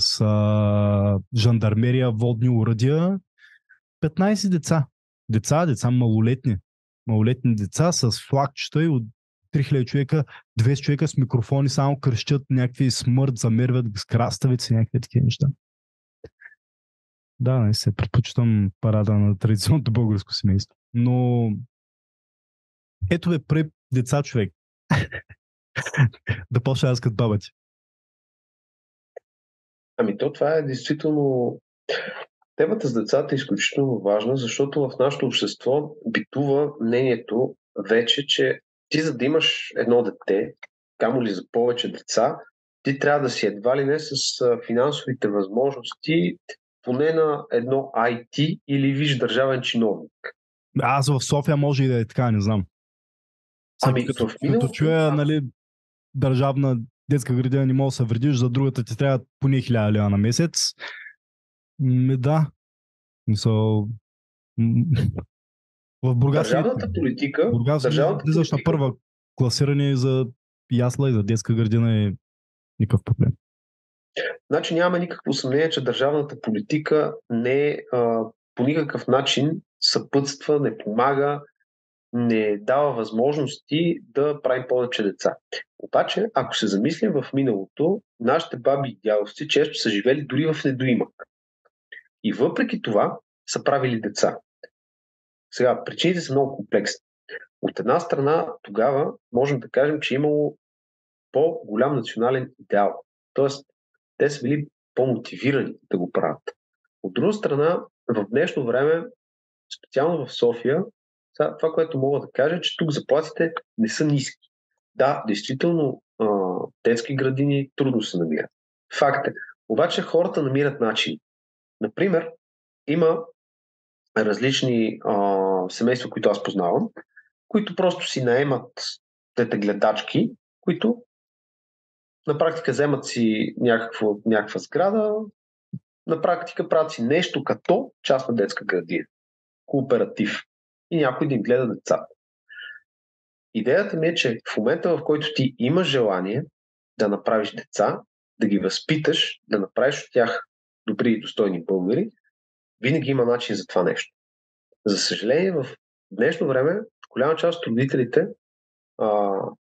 жандармерия, водни уръдия. 15 деца. Деца малолетни. Малолетни деца с флагчета и от 3000 човека, 200 човека с микрофони само крещят някакви смърт, замерват с краставици, някакви такива неща. Да, не се предпочитам парада на традиционното българско семейство. Но ето бе, при деца човек. Да почна аз като баба ти. Това е действително... Темата с децата е изключително важна, защото в нашето общество битува мнението вече, че ти за да имаш едно дете, камо ли за повече деца, ти трябва да си едва ли не с финансовите възможности поне на едно IT или виж държавен чиновник. Аз в София може и да е така, не знам. Като чуя, нали, държавна детска градина не мога да се вредиш, за другата ти трябва поне 1000 лева на месец. Да. В Бургас държавната политика... влизаш на първа класиране за ясла и за детска градина е никакъв проблем. Значи няма никакво съмнение, че държавната политика не по никакъв начин съпътства, не помага, не дава възможности да правим повече деца. Обаче, ако се замислим в миналото, нашите баби и дядовци често са живели дори в недоимък. И въпреки това са правили деца. Сега, причините са много комплексни. От една страна, тогава можем да кажем, че е имало по-голям национален идеал. Тоест, те са били по-мотивирани да го правят. От друга страна, в днешно време, специално в София, това, което мога да кажа, че тук заплатите не са ниски. Да, действително, детски градини трудно се намират. Факт е. Обаче хората намират начин. Например, има различни семейства, които аз познавам, които просто си наемат тете гледачки, които на практика вземат си някаква сграда, на практика правят си нещо като частна детска градина, кооператив и някой да им гледа децата. Идеята ми е, че в момента, в който ти имаш желание да направиш деца, да ги възпиташ, да направиш от тях добри и достойни българи, винаги има начин за това нещо. За съжаление, в днешно време голяма част от родителите,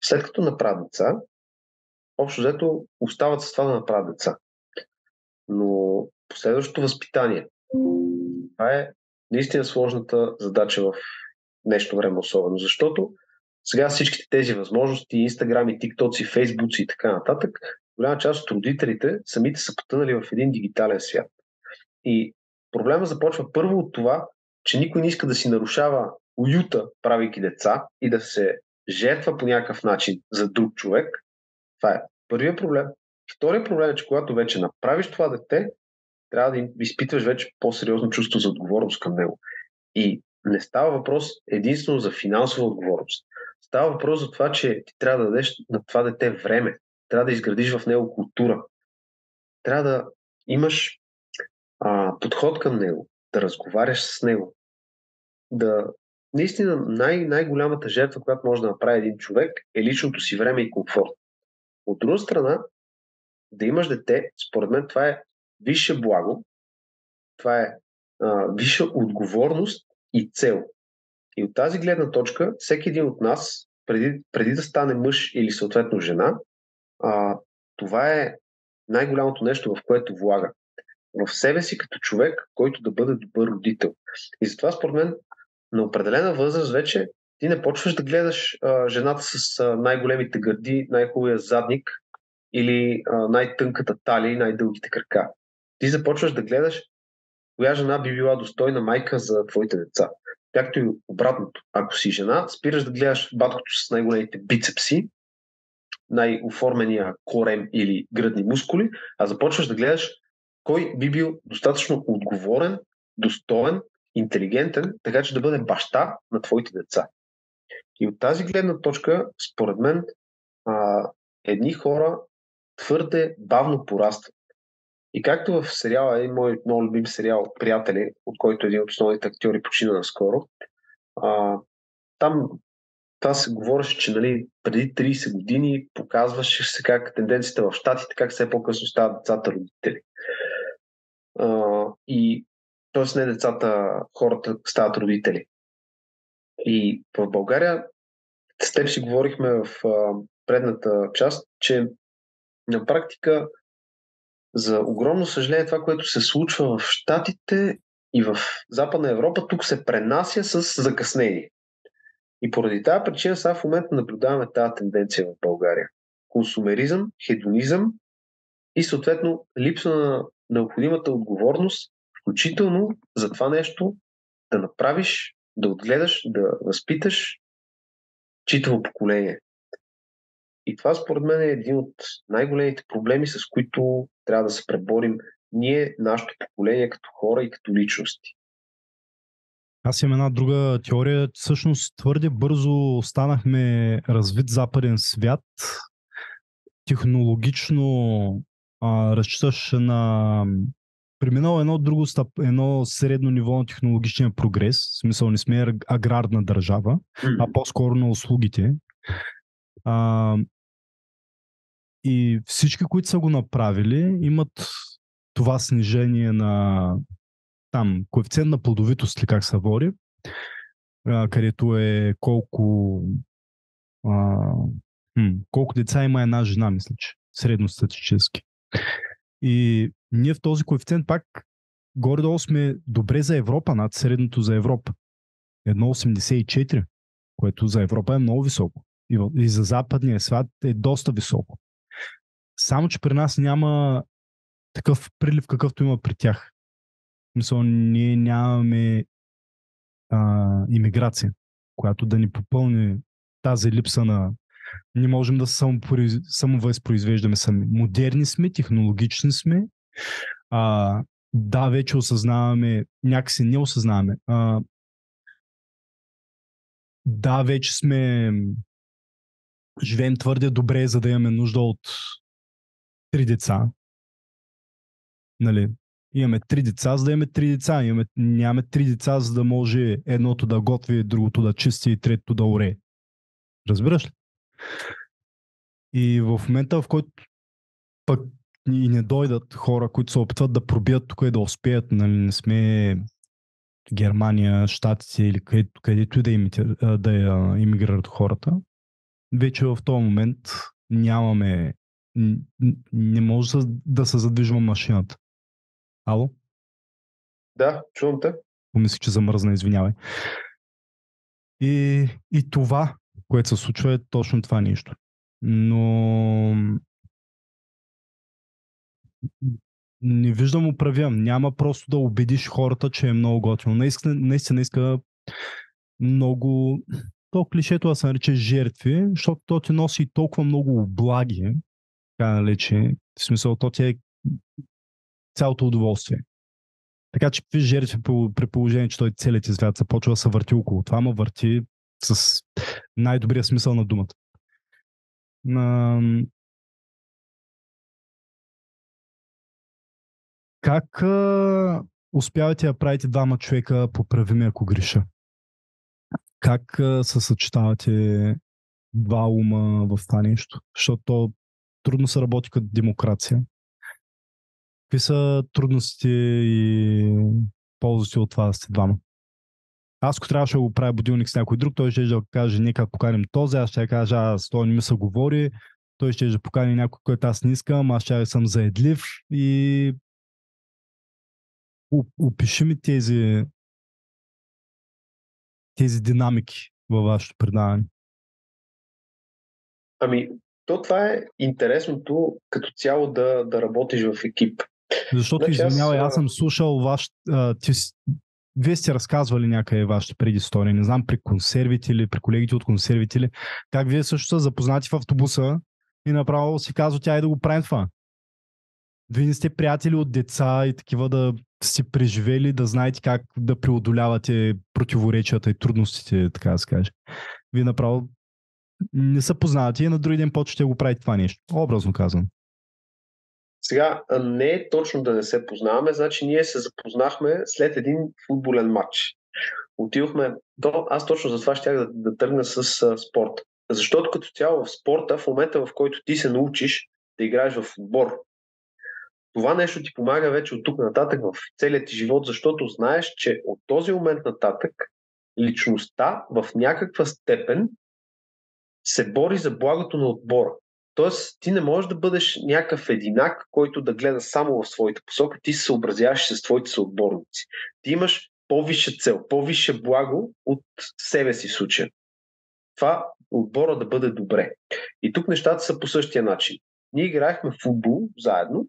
след като направят деца, общо взето остават с това да направят деца. Но последващото възпитание, това е наистина сложната задача в днешно време особено, защото сега всичките тези възможности, инстаграми, тиктоци, фейсбуци и така нататък, голяма част от родителите самите са потънали в един дигитален свят. И проблема започва първо от това, че никой не иска да си нарушава уюта, правейки деца и да се жертва по някакъв начин за друг човек. Това е първият проблем. Вторият проблем е, че когато вече направиш това дете, трябва да изпитваш вече по-сериозно чувство за отговорност към него. И не става въпрос единствено за финансова отговорност. Става въпрос за това, че ти трябва да дадеш на това дете време. Трябва да изградиш в него култура. Трябва да имаш подход към него, да разговаряш с него. Наистина най-голямата жертва, която може да направи един човек, е личното си време и комфорт. От друга страна, да имаш дете, според мен това е висше благо, това е висша отговорност и цел. И от тази гледна точка, всеки един от нас, преди да стане мъж или съответно жена, това е най-голямото нещо, в което влага. В себе си като човек, който да бъде добър родител. И затова, според мен, на определена възраст вече ти не почваш да гледаш жената с най-големите гърди, най-хубавия задник или най-тънката талия и най-дългите крака. Ти започваш да гледаш коя жена би била достойна майка за твоите деца. Както и обратното. Ако си жена, спираш да гледаш баткото с най-големите бицепси, най-оформения корем или гръдни мускули, а започваш да гледаш кой би бил достатъчно отговорен, достоен, интелигентен, така че да бъде баща на твоите деца. И от тази гледна точка, според мен, едни хора твърде бавно порастват. И както в сериала, един мой много любим сериал "Приятели", от който един от основните актьори почина наскоро, там това се говореше, че преди 30 години показваше се как тенденцията в щатите, как все по-късно стават децата родители. Т.е. не децата, хората стават родители. И в България с теб си говорихме в предната част, че на практика за огромно съжаление това, което се случва в щатите и в Западна Европа, тук се пренася с закъснение. И поради тази причина сега в момента наблюдаваме тази тенденция в България. Консумеризъм, хедонизъм и съответно липса на необходимата отговорност, включително за това нещо да направиш, да отгледаш, да възпиташ читаво поколение. И това според мен е един от най-големите проблеми, с които трябва да се преборим ние, нашето поколение, като хора и като личности. Аз имам една друга теория. Всъщност твърде бързо станахме развит западен свят. Технологично разчиташ на преминало едно средно ниво на технологичния прогрес. В смисъл, не сме аграрна държава, а по-скоро на услугите. И всички, които са го направили, имат това снижение на коефициент на плодовитост, ли как се говори, където е колко деца има една жена, мисля, че средностатистически. И ние в този коефициент пак горе-долу сме добре за Европа, над средното за Европа. 1,84, което за Европа е много високо. И за западния свят е доста високо. Само, че при нас няма такъв прилив, какъвто има при тях. Мисля, ние нямаме имиграция, която да ни попълни тази липса на... Не можем да самовъзпроизвеждаме сами. Модерни сме, технологични сме, да, вече осъзнаваме, някакси не осъзнаваме. Да, вече живеем твърде добре, за да имаме нужда от 3 деца. Нали? Имаме 3 деца, за да имаме 3 деца. Нямаме 3 деца, за да може едното да готви, другото да чисти и третото да оре. Разбираш ли? И в момента, в който пък и не дойдат хора, които се опитват да пробият тук и да успеят, нали, не сме Германия, Щатите или където и да имигрират хората, вече в този момент нямаме, не може да се задвижва машината. Ало? Да, чувам те. Помислих, че замръзна, извинявай. И това, което се случва, е точно това нещо. Но не виждам оправям. Няма просто да убедиш хората, че е много готино. Наистина иска много... То клишето да се нарича жертви, защото то ти носи толкова много облаги, така нарече, в смисъл, то ти е цялото удоволствие. Така че какви жертви при положение, че той целият свят се почва да се върти около това, ма върти с най-добрия смисъл на думата. Как успявате да правите двама човека, поправиме ако греша? Как се съчетавате два ума в това нещо? Защото трудно се работи като демокрация. Какви са трудностите и ползите от това да сте двама? Аз, ако трябваше да го правя будилник с някой друг, той ще да каже, нека поканим този, аз ще кажа, аз той не ми се говори, той ще да покани някой, който аз не искам, аз ще съм заедлив и опиши ми тези динамики във вашето предаване. Ами, това е интересното като цяло да работиш в екип. Защото, извинявай, аз съм слушал вие сте разказвали някъде вашите предистории, не знам, при консервите или при колегите от консервите ли, как вие също са запознати в автобуса и направо си казва тя и да го правим това. Вие не сте приятели от деца и такива да сте преживели, да знаете как да преодолявате противоречията и трудностите, така да се каже. Вие направо не се познавате и на други ден почвате да го правите това нещо. Образно казвам. Сега, не е точно да не се познаваме, значи ние се запознахме след един футболен матч. Отидохме, аз точно за това щях да тръгна с спорта. Защото като цяло в спорта, в момента в който ти се научиш да играеш в отбор, това нещо ти помага вече от тук нататък в целият ти живот, защото знаеш, че от този момент нататък личността в някаква степен се бори за благото на отбора. Тоест, ти не можеш да бъдеш някакъв единак, който да гледа само в своите посока, ти се съобразяваш с твоите съотборници. Ти имаш по-висша цел, по-висше благо от себе си в случая. Това отбора да бъде добре. И тук нещата са по същия начин. Ние играехме в футбол заедно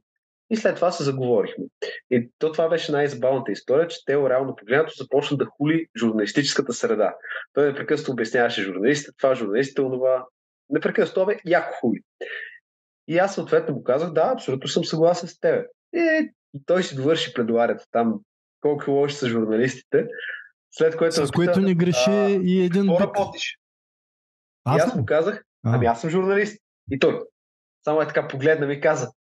и след това се заговорихме. И това беше най-забавната история, че Тео реално погледнато започна да хули журналистическата среда. Той непрекъснато обясняваше журналистите, това журналистите, онова. Непрекъснато яко хули. И аз съответно му казах, да, абсолютно съм съгласен с теб. И той си довърши предуарето там, колко лоши са журналистите. След което с което не греши и един бит. Работиш? И аз му казах, аз съм журналист. И той само е така погледна ми и каза,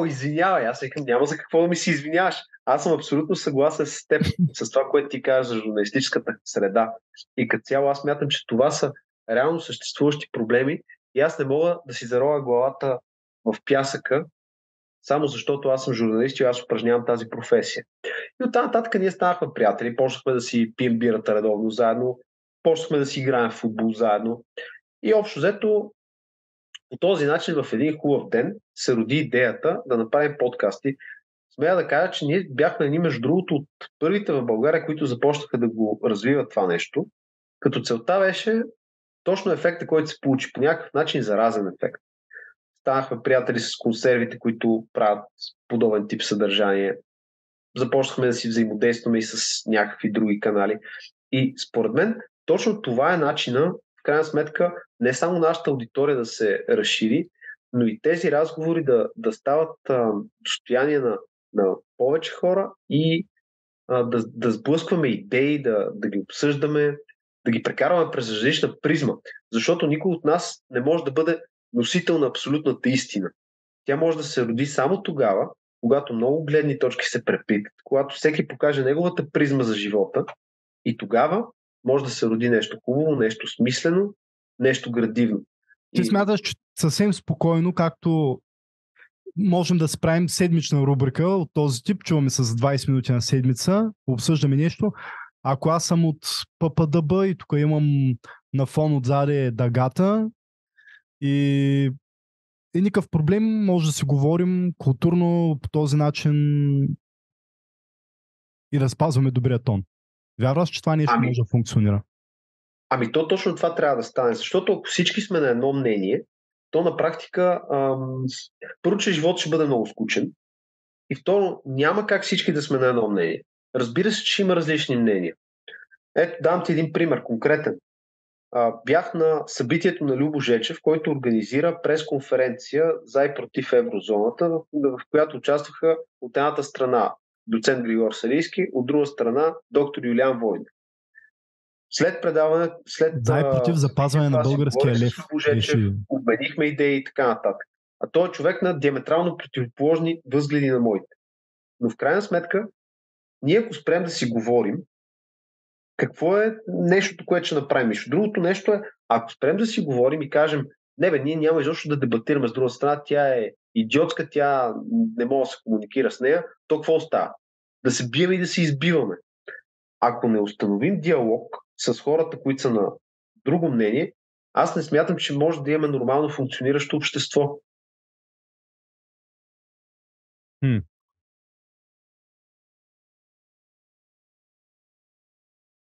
извинявай, аз викам, няма за какво да ми си извиняваш. Аз съм абсолютно съгласен с теб, с това, което ти кажеш за журналистическата среда. И като цяло аз мятам, че това са реално съществуващи проблеми и аз не мога да си заровя главата в пясъка, само защото аз съм журналист и аз упражнявам тази професия. И оттам нататък ние станахме приятели, почнахме да си пием бирата редовно заедно, почнахме да си играем в футбол заедно. И общо взето по този начин в един хубав ден се роди идеята да направим подкасти. Смея да кажа, че ние бяхме едни между другото от първите в България, които започнаха да го развиват това нещо. Като целта беше точно ефекта, който се получи по някакъв начин заразен ефект. Станахме приятели с консервите, които правят подобен тип съдържание. Започнахме да си взаимодействаме и с някакви други канали. И според мен точно това е начина, в крайна сметка, не само нашата аудитория да се разшири, но и тези разговори да стават достояние на на повече хора и да сблъскваме идеи, да ги обсъждаме, да ги прекарваме през различна призма. Защото никой от нас не може да бъде носител на абсолютната истина. Тя може да се роди само тогава, когато много гледни точки се преплитат, когато всеки покаже неговата призма за живота и тогава може да се роди нещо хубаво, нещо смислено, нещо градивно. Ти смяташ, че съвсем спокойно, както можем да справим седмична рубрика от този тип, чуваме с 20 минути на седмица, обсъждаме нещо. Ако аз съм от ППДБ и тук имам на фон отзаде дъгата и никакъв проблем, може да си говорим културно по този начин и да спазваме добрия тон. Вярваш, че това нещо може да функционира? То точно това трябва да стане, защото ако всички сме на едно мнение, то на практика първо, че живот ще бъде много скучен и второ, няма как всички да сме на едно мнение. Разбира се, че има различни мнения. Ето, дам ти един пример, конкретен. Бях на събитието на Любо Жечев, който организира пресконференция за и против еврозоната, в която участваха от едната страна доцент Григор Салийски, от друга страна доктор Юлиан Войнов. След предаване, за и против запазване на българския лев. Жечев, обменихме идеи и така нататък. А той е човек на диаметрално противоположни възгледи на моите. Но в крайна сметка, ние ако спрем да си говорим, какво е нещото, което ще направим? Другото нещо е, ако спрем да си говорим и кажем, ние няма изобщо да дебатираме с друга страна, тя е идиотска, тя не може да се комуникира с нея, то какво остава? Да се бием и да се избиваме. Ако не установим диалог с хората, които са на друго мнение, аз не смятам, че може да имаме нормално функциониращо общество.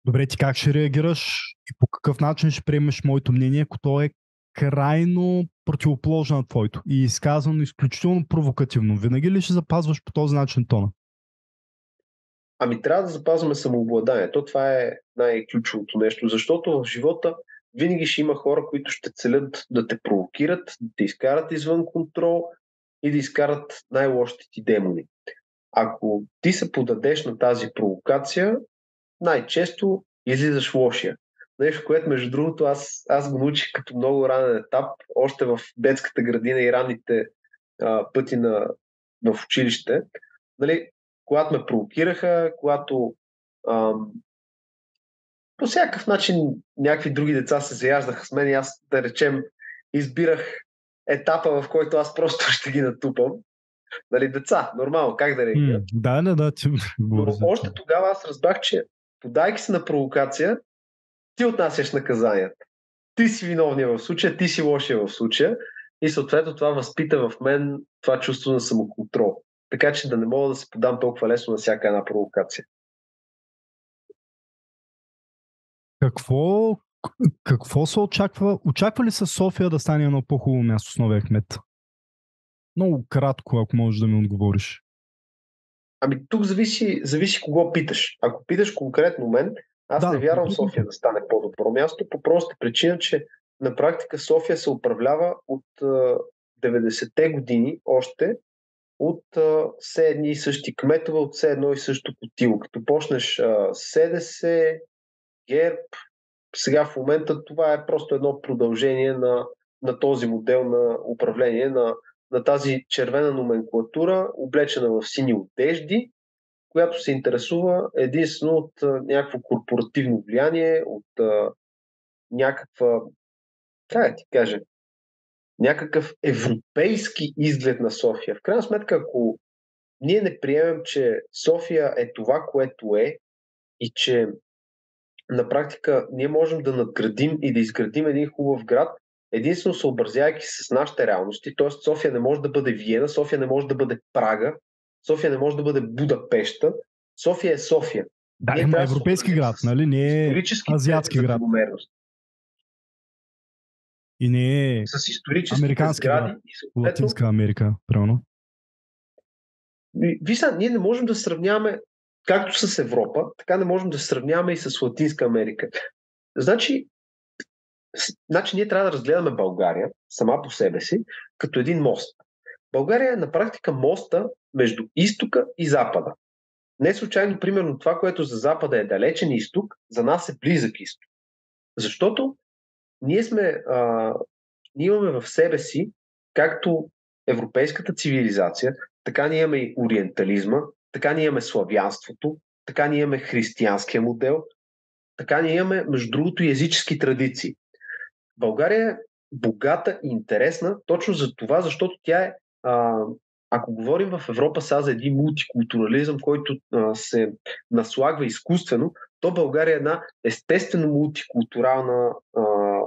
Добре, ти как ще реагираш и по какъв начин ще приемеш моето мнение, ако то е крайно противоположно на твоето и изказано изключително провокативно? Винаги ли ще запазваш по този начин тона? Трябва да запазваме самообладанието. Това е най-ключовото нещо, защото в живота винаги ще има хора, които ще целят да те провокират, да те изкарат извън контрол и да изкарат най-лошите ти демони. Ако ти се подадеш на тази провокация, най-често излизаш лошия. Нещо, което между другото аз го научих като много ранен етап, още в детската градина и ранните пъти в училище. Когато ме провокираха, когато по всякакъв начин някакви други деца се заяждаха с мен и аз, да речем, избирах етапа, в който аз просто ще ги натупам. Деца, нормално, как да реагирам? Да, ти говори. Но още тогава аз разбрах, че подайки се на провокация, ти отнасяш наказанията. Ти си виновния в случая, ти си лошия в случая и съответно това възпита в мен това чувство на самоконтрол. Така че да не мога да се подам толкова лесно на всяка една провокация. Какво се очаква? Очаква ли се София да стане едно по-хубаво място с новия кмет? Много кратко, ако можеш да ми отговориш. Тук зависи кого питаш. Ако питаш конкретно мен, аз не вярвам София да стане по-добро място, по проста причина, че на практика София се управлява от 90-те години още от все едни и същи кметове, от все едно и също котило. Като почнеш СДС, ГЕРБ, сега в момента това е просто едно продължение на този модел на управление, на тази червена номенклатура, облечена в сини одежди, която се интересува единствено от някакво корпоративно влияние, от някаква, как да ти кажа, някакъв европейски изглед на София. В крайна сметка, ако ние не приемем, че София е това, което е и че на практика ние можем да надградим и да изградим един хубав град, единствено съобразявайки с нашите реалности, т.е. София не може да бъде Виена, София не може да бъде Прага, София не може да бъде Будапеща, София е София. Да, има европейски град, нали? Не е азиатски град. И не е с исторически американски сгради. град. Латинска Америка, правилно. Вижте, ние не можем да сравняваме както с Европа, така не можем да сравняваме и с Латинска Америка. Значи ние трябва да разгледаме България сама по себе си като един мост. България е на практика моста между изтока и запада. Не случайно, примерно, това, което за запада е далечен изток, за нас е близък изток. Защото ние имаме в себе си както европейската цивилизация, така ние имаме и ориентализма, така ние имаме славянството, така ние имаме християнския модел, така ние имаме, между другото, и езически традиции. България е богата и интересна точно за това, защото тя е, ако говорим в Европа сега за един мултикултурализъм, който се наслагва изкуствено, то България е една естествено мултикултурална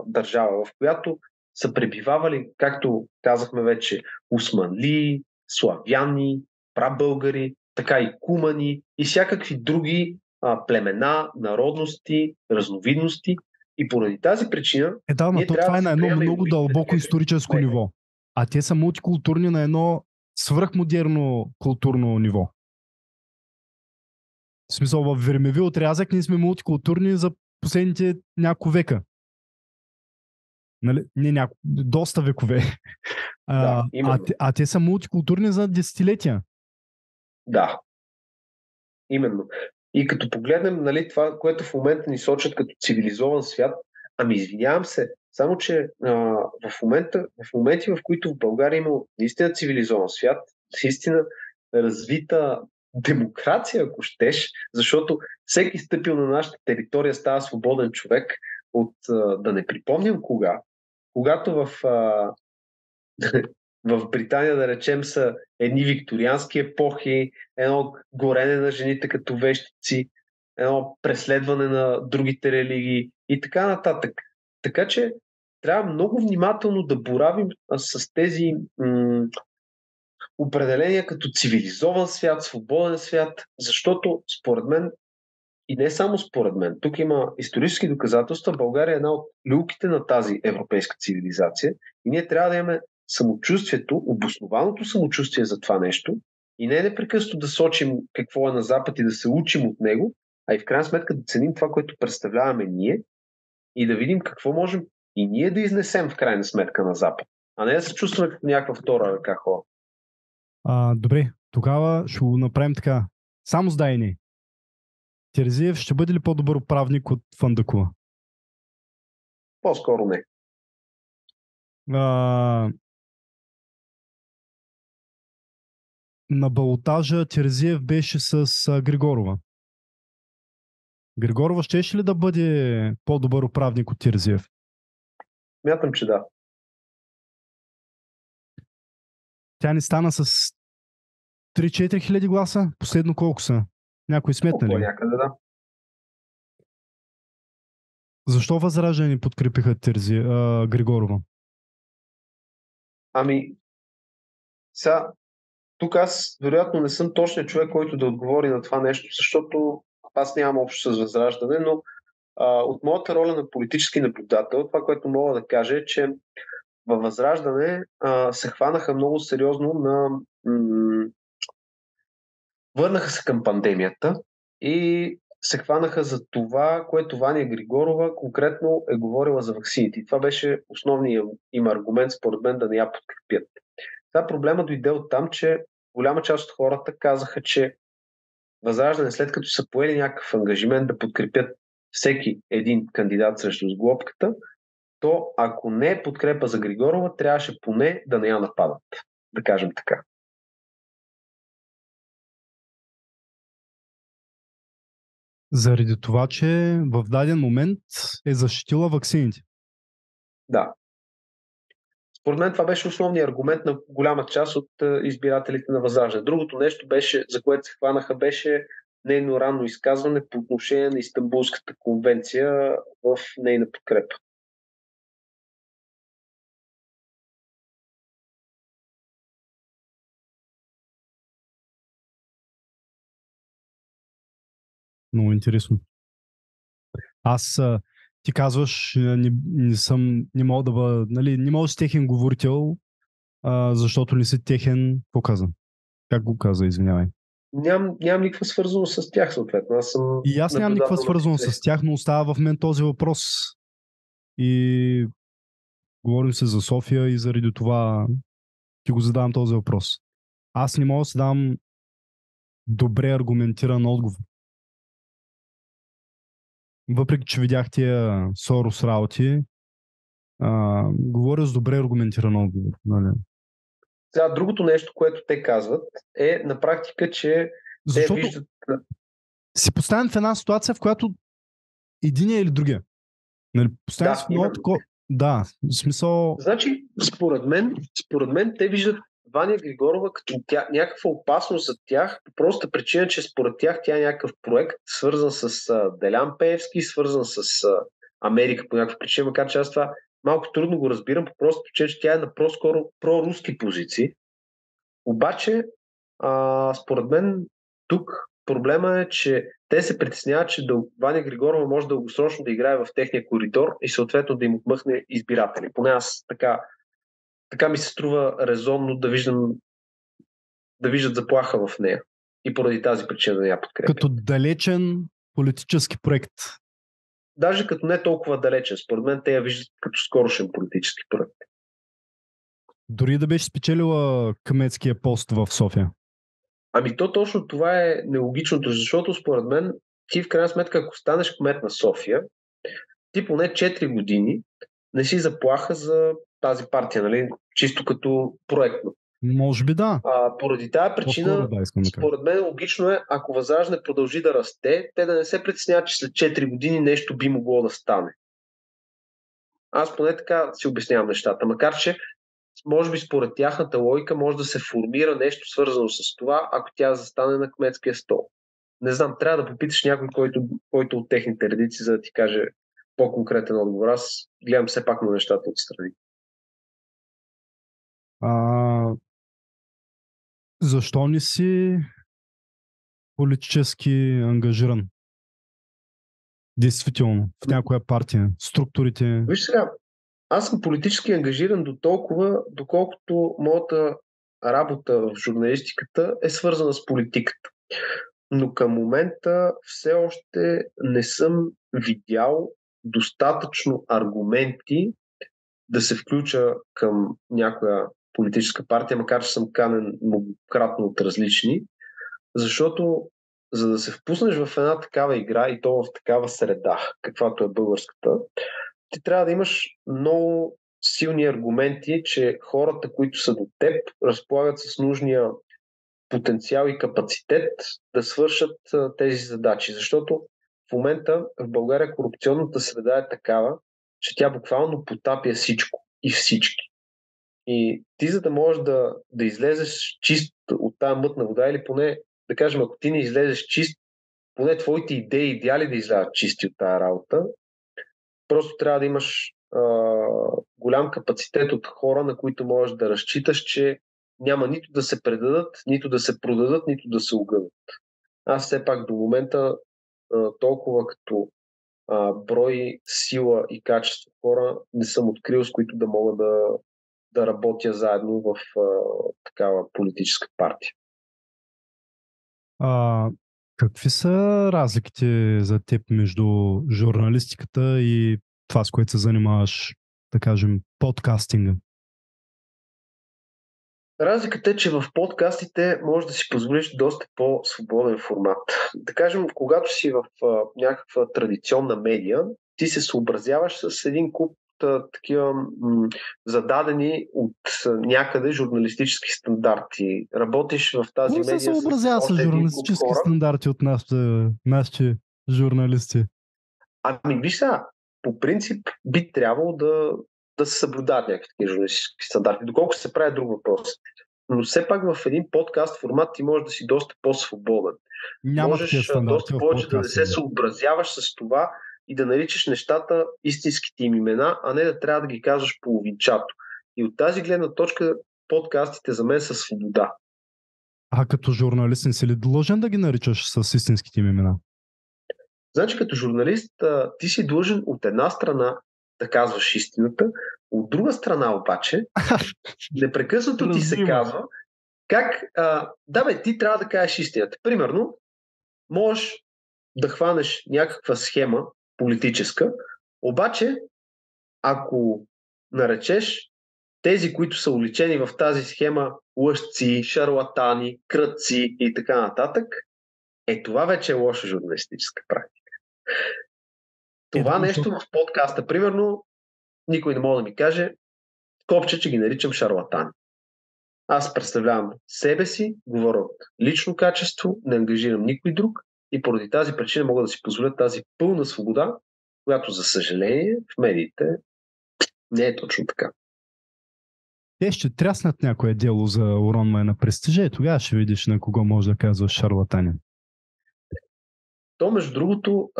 държава, в която са пребивавали, както казахме вече, османли, славяни, прабългари, така и кумани и всякакви други племена, народности, разновидности. И поради тази причина... Да, но това е на едно много дълбоко историческо ниво. А те са мултикултурни на едно свръхмодерно културно ниво. В смисъл, в времеви отрязък ние сме мултикултурни за последните няколко века. Нали? Не доста векове. А те са мултикултурни за десетилетия. Да, именно. И като погледнем, нали, това, което в момента ни сочат като цивилизован свят, извинявам се, само че в моменти, в които в България има наистина цивилизован свят, наистина развита демокрация, ако щеш, защото всеки стъпил на нашата територия става свободен човек от, да не припомням когато в Британия, да речем, са едни викториански епохи, едно горене на жените като вещици, едно преследване на другите религии и така нататък. Така че трябва много внимателно да боравим с тези определения като цивилизован свят, свободен свят, защото според мен, и не само според мен, тук има исторически доказателства, България е една от люлките на тази европейска цивилизация и ние трябва да имаме самочувствието, обоснованото самочувствие за това нещо и не непрекъснато да сочим какво е на Запад и да се учим от него, а и в крайна сметка да ценим това, което представляваме ние и да видим какво можем и ние да изнесем в крайна сметка на Запад, а не да се чувстваме като някаква втора ръка хора. Добре, тогава ще го направим така. Само с да и не. Терзиев ще бъде ли по-добър управник от Фандъкова? По-скоро не. На балотажа Терзиев беше с Григорова. Григорова щеше ли да бъде по-добър управник от Терзиев? Мятам, че да. Тя не стана с 3-4 хиляди гласа? Последно колко са? Някой сметна ли? Някъде, да. Защо Възраждане подкрепиха Григорова? Сега, тук аз вероятно не съм точният човек, който да отговори на това нещо, защото аз нямам общо с Възраждане, но от моята роля на политически наблюдател, това, което мога да кажа е, че във Възраждане се хванаха много сериозно върнаха се към пандемията и се хванаха за това, което Ваня Григорова конкретно е говорила за ваксините. И това беше основният им аргумент, според мен, да не я подкрепят. Това проблема дойде от там, че голяма част от хората казаха, че Възраждане, след като са поели някакъв ангажимент да подкрепят всеки един кандидат срещу сглобката, то ако не е подкрепа за Григорова, трябваше поне да не я нападат. Да кажем така. Заради това, че в даден момент е защитила ваксините. Да. Според мен това беше основният аргумент на голяма част от избирателите на Възраждане. Другото нещо беше, за което се хванаха, беше нейно ранно изказване по отношение на Истанбулската конвенция в нейна подкрепа. Много интересно. Ти казваш, не мога да бъда, нали, не мога да си техен говорител, защото не си техен показан. Как го каза, извинявай? Нямам никаква свързано с тях, съответно. И аз нямам никаква свързано с тях, но остава в мен този въпрос. И говорим се за София и заради това ти го задавам този въпрос. Аз не мога да си дам добре аргументиран отговор. Въпреки, че видях тия Сорос работи, говоря с добре аргументиран отговор. Нали? Сега, другото нещо, което те казват, е на практика, че Защото те виждат... си поставям в една ситуация, в която единия или другия. Нали? Поставям си много такова... Да, в смисъл... Значи, според мен те виждат Ваня Григорова като някаква опасност за тях, по проста причина, че според тях тя е някакъв проект, свързан с Делян Пеевски, свързан с Америка по някаква причина, макар че аз това малко трудно го разбирам, по проста причина, че тя е на по-скоро проруски позиции. Обаче, според мен, тук проблема е, че те се притесняват, че Ваня Григорова може дългосрочно да играе в техния коридор и съответно да им отмъхне избиратели. Поне аз така ми се струва резонно да виждат заплаха в нея. И поради тази причина да я подкрепя. Като далечен политически проект. Даже като не толкова далечен. Според мен те я виждат като скорошен политически проект. Дори да беше спечелила кметския пост в София. Ами то точно това е нелогичното, защото според мен ти в крайна сметка, ако станеш кмет на София, ти поне 4 години не си заплаха за тази партия, нали? Чисто като проектно. Може би да. Поради тази причина, според мен логично е, ако Възраждане продължи да расте, те да не се притесняват, че след 4 години нещо би могло да стане. Аз поне така си обяснявам нещата, макар че може би според тяхната логика може да се формира нещо свързано с това, ако тя застане на кметския стол. Не знам, трябва да попиташ някой, който от техните редици, за да ти каже по-конкретен отговор. Аз гледам все пак на нещата отстрани. Защо не си политически ангажиран? Действително, в някоя партия, структурите... Виж сега, аз съм политически ангажиран до толкова, доколкото моята работа в журналистиката е свързана с политиката. Но към момента все още не съм видял достатъчно аргументи да се включа към някоя политическа партия, макар че съм канен многократно от различни, защото за да се впуснеш в една такава игра и то в такава среда, каквато е българската, ти трябва да имаш много силни аргументи, че хората, които са до теб, разполагат с нужния потенциал и капацитет да свършат тези задачи. Защото в момента в България корупционната среда е такава, че тя буквално потапя всичко и всички. И ти, за да можеш да излезеш чист от тази мътна вода, или поне, да кажем, ако ти не излезеш чист, поне твоите идеи и идеали да излязат чисти от тази работа, просто трябва да имаш голям капацитет от хора, на които можеш да разчиташ, че няма нито да се предадат, нито да се продадат, нито да се огънат. Аз все пак до момента толкова като брой, сила и качество хора не съм открил, с които да мога да работя заедно в такава политическа партия. Какви са разликите за теб между журналистиката и това, с което се занимаваш, да кажем, подкастинга? Разликата е, че в подкастите можеш да си позволиш доста по-свободен формат. Да кажем, когато си в някаква традиционна медия, ти се съобразяваш с един куп такива зададени от някъде журналистически стандарти. Работиш в тази медия се съобразява с журналистически стандарти от нашите журналисти? Ами виж сега, по принцип би трябвало да се съблюдават някакви журналистически стандарти. Доколко се прави друг въпрос. Но все пак в един подкаст формат ти може да си доста по-свободен. Можеш доста повече да не се съобразяваш с това и да наричаш нещата истинските им имена, а не да трябва да ги казваш половинчато. И от тази гледна точка подкастите за мен са свобода. А като журналист не си ли длъжен да ги наричаш с истинските им имена? Значи като журналист ти си длъжен от една страна да казваш истината, от друга страна обаче непрекъснато ти се казва как, ти трябва да кажеш истината. Примерно, можеш да хванеш някаква схема политическа, обаче ако наречеш тези, които са уличени в тази схема, лъжци, шарлатани, кръци и така нататък, това вече е лоша журналистическа практика. Това нещо в подкаста, примерно, никой не може да ми каже копче, че ги наричам шарлатани. Аз представлявам себе си, говоря от лично качество, не ангажирам никой друг и поради тази причина мога да си позволя тази пълна свобода, която, за съжаление, в медиите не е точно така. Те ще тряснат някое дело за уронване на престижа и тогава ще видиш на кого може да казваш шарлатанин. То, между другото,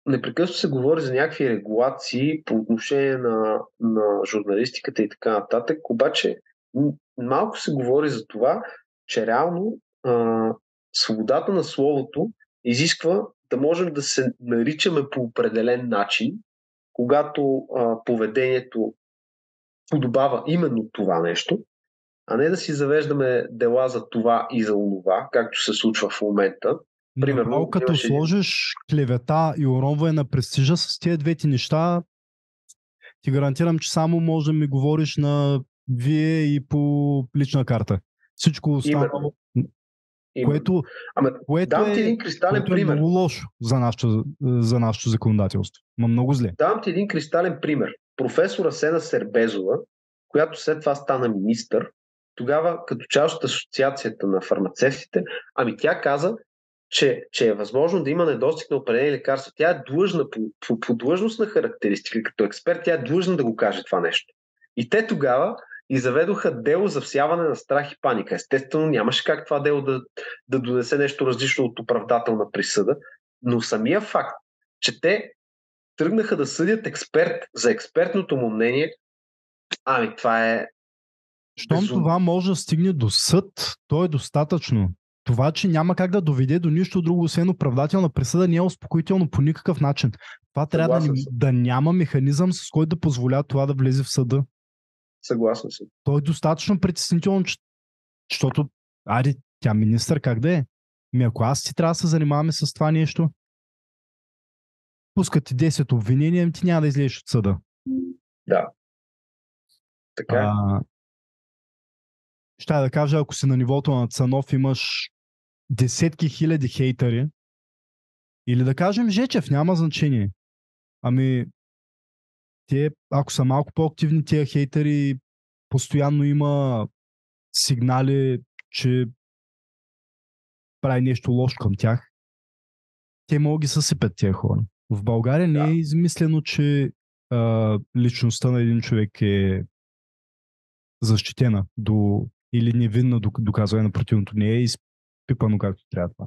непрекъснато се говори за някакви регулации по отношение на журналистиката и така нататък, обаче малко се говори за това, че реално свободата на словото изисква да можем да се наричаме по определен начин, когато поведението подобава именно това нещо, а не да си завеждаме дела за това и за онова, както се случва в момента. Примерно, като сложиш клевета и уронване на престижа с тези двете неща, ти гарантирам, че само може да ми говориш на вие и по лична карта. Всичко останало, което дам ти един кристален пример. Много лошо за нашето законодателство. Много зле. Давам ти един кристален пример. Професор Асена Сербезова, която след това стана министър, тогава като част от Асоциацията на фармацевтите, тя каза, че е възможно да има недостиг на определени лекарства. Тя е длъжна по длъжностна характеристика, като експерт, тя е длъжна да го каже това нещо. И те тогава заведоха дело за всяване на страх и паника. Естествено, нямаше как това дело да донесе нещо различно от оправдателна присъда, но самия факт, че те тръгнаха да съдят експерт за експертното му мнение, това е... Щом това може да стигне до съд, то е достатъчно. Това, че няма как да доведе до нищо друго, освен оправдателна присъда, не е успокоително по никакъв начин. Това трябва да няма механизъм, с който да позволява това да влезе в съда. Съгласен съм. То е достатъчно притеснително, защото тя министър как да е? Ако аз ти трябва да се занимаваме с това нещо, пускат ти 10 обвинения, ти няма да излезеш от съда. Да. Така. Ще да кажа, ако си на нивото на Цанов имаш десетки хиляди хейтъри, или да кажем Жечев, няма значение. Те, ако са малко по-активни тия хейтъри, постоянно има сигнали, че прави нещо лошо към тях. Те могат ги съсипят тия хора. В България не е измислено, че личността на един човек е защитена или невинна доказване на противното. Не е изпипано както трябва това.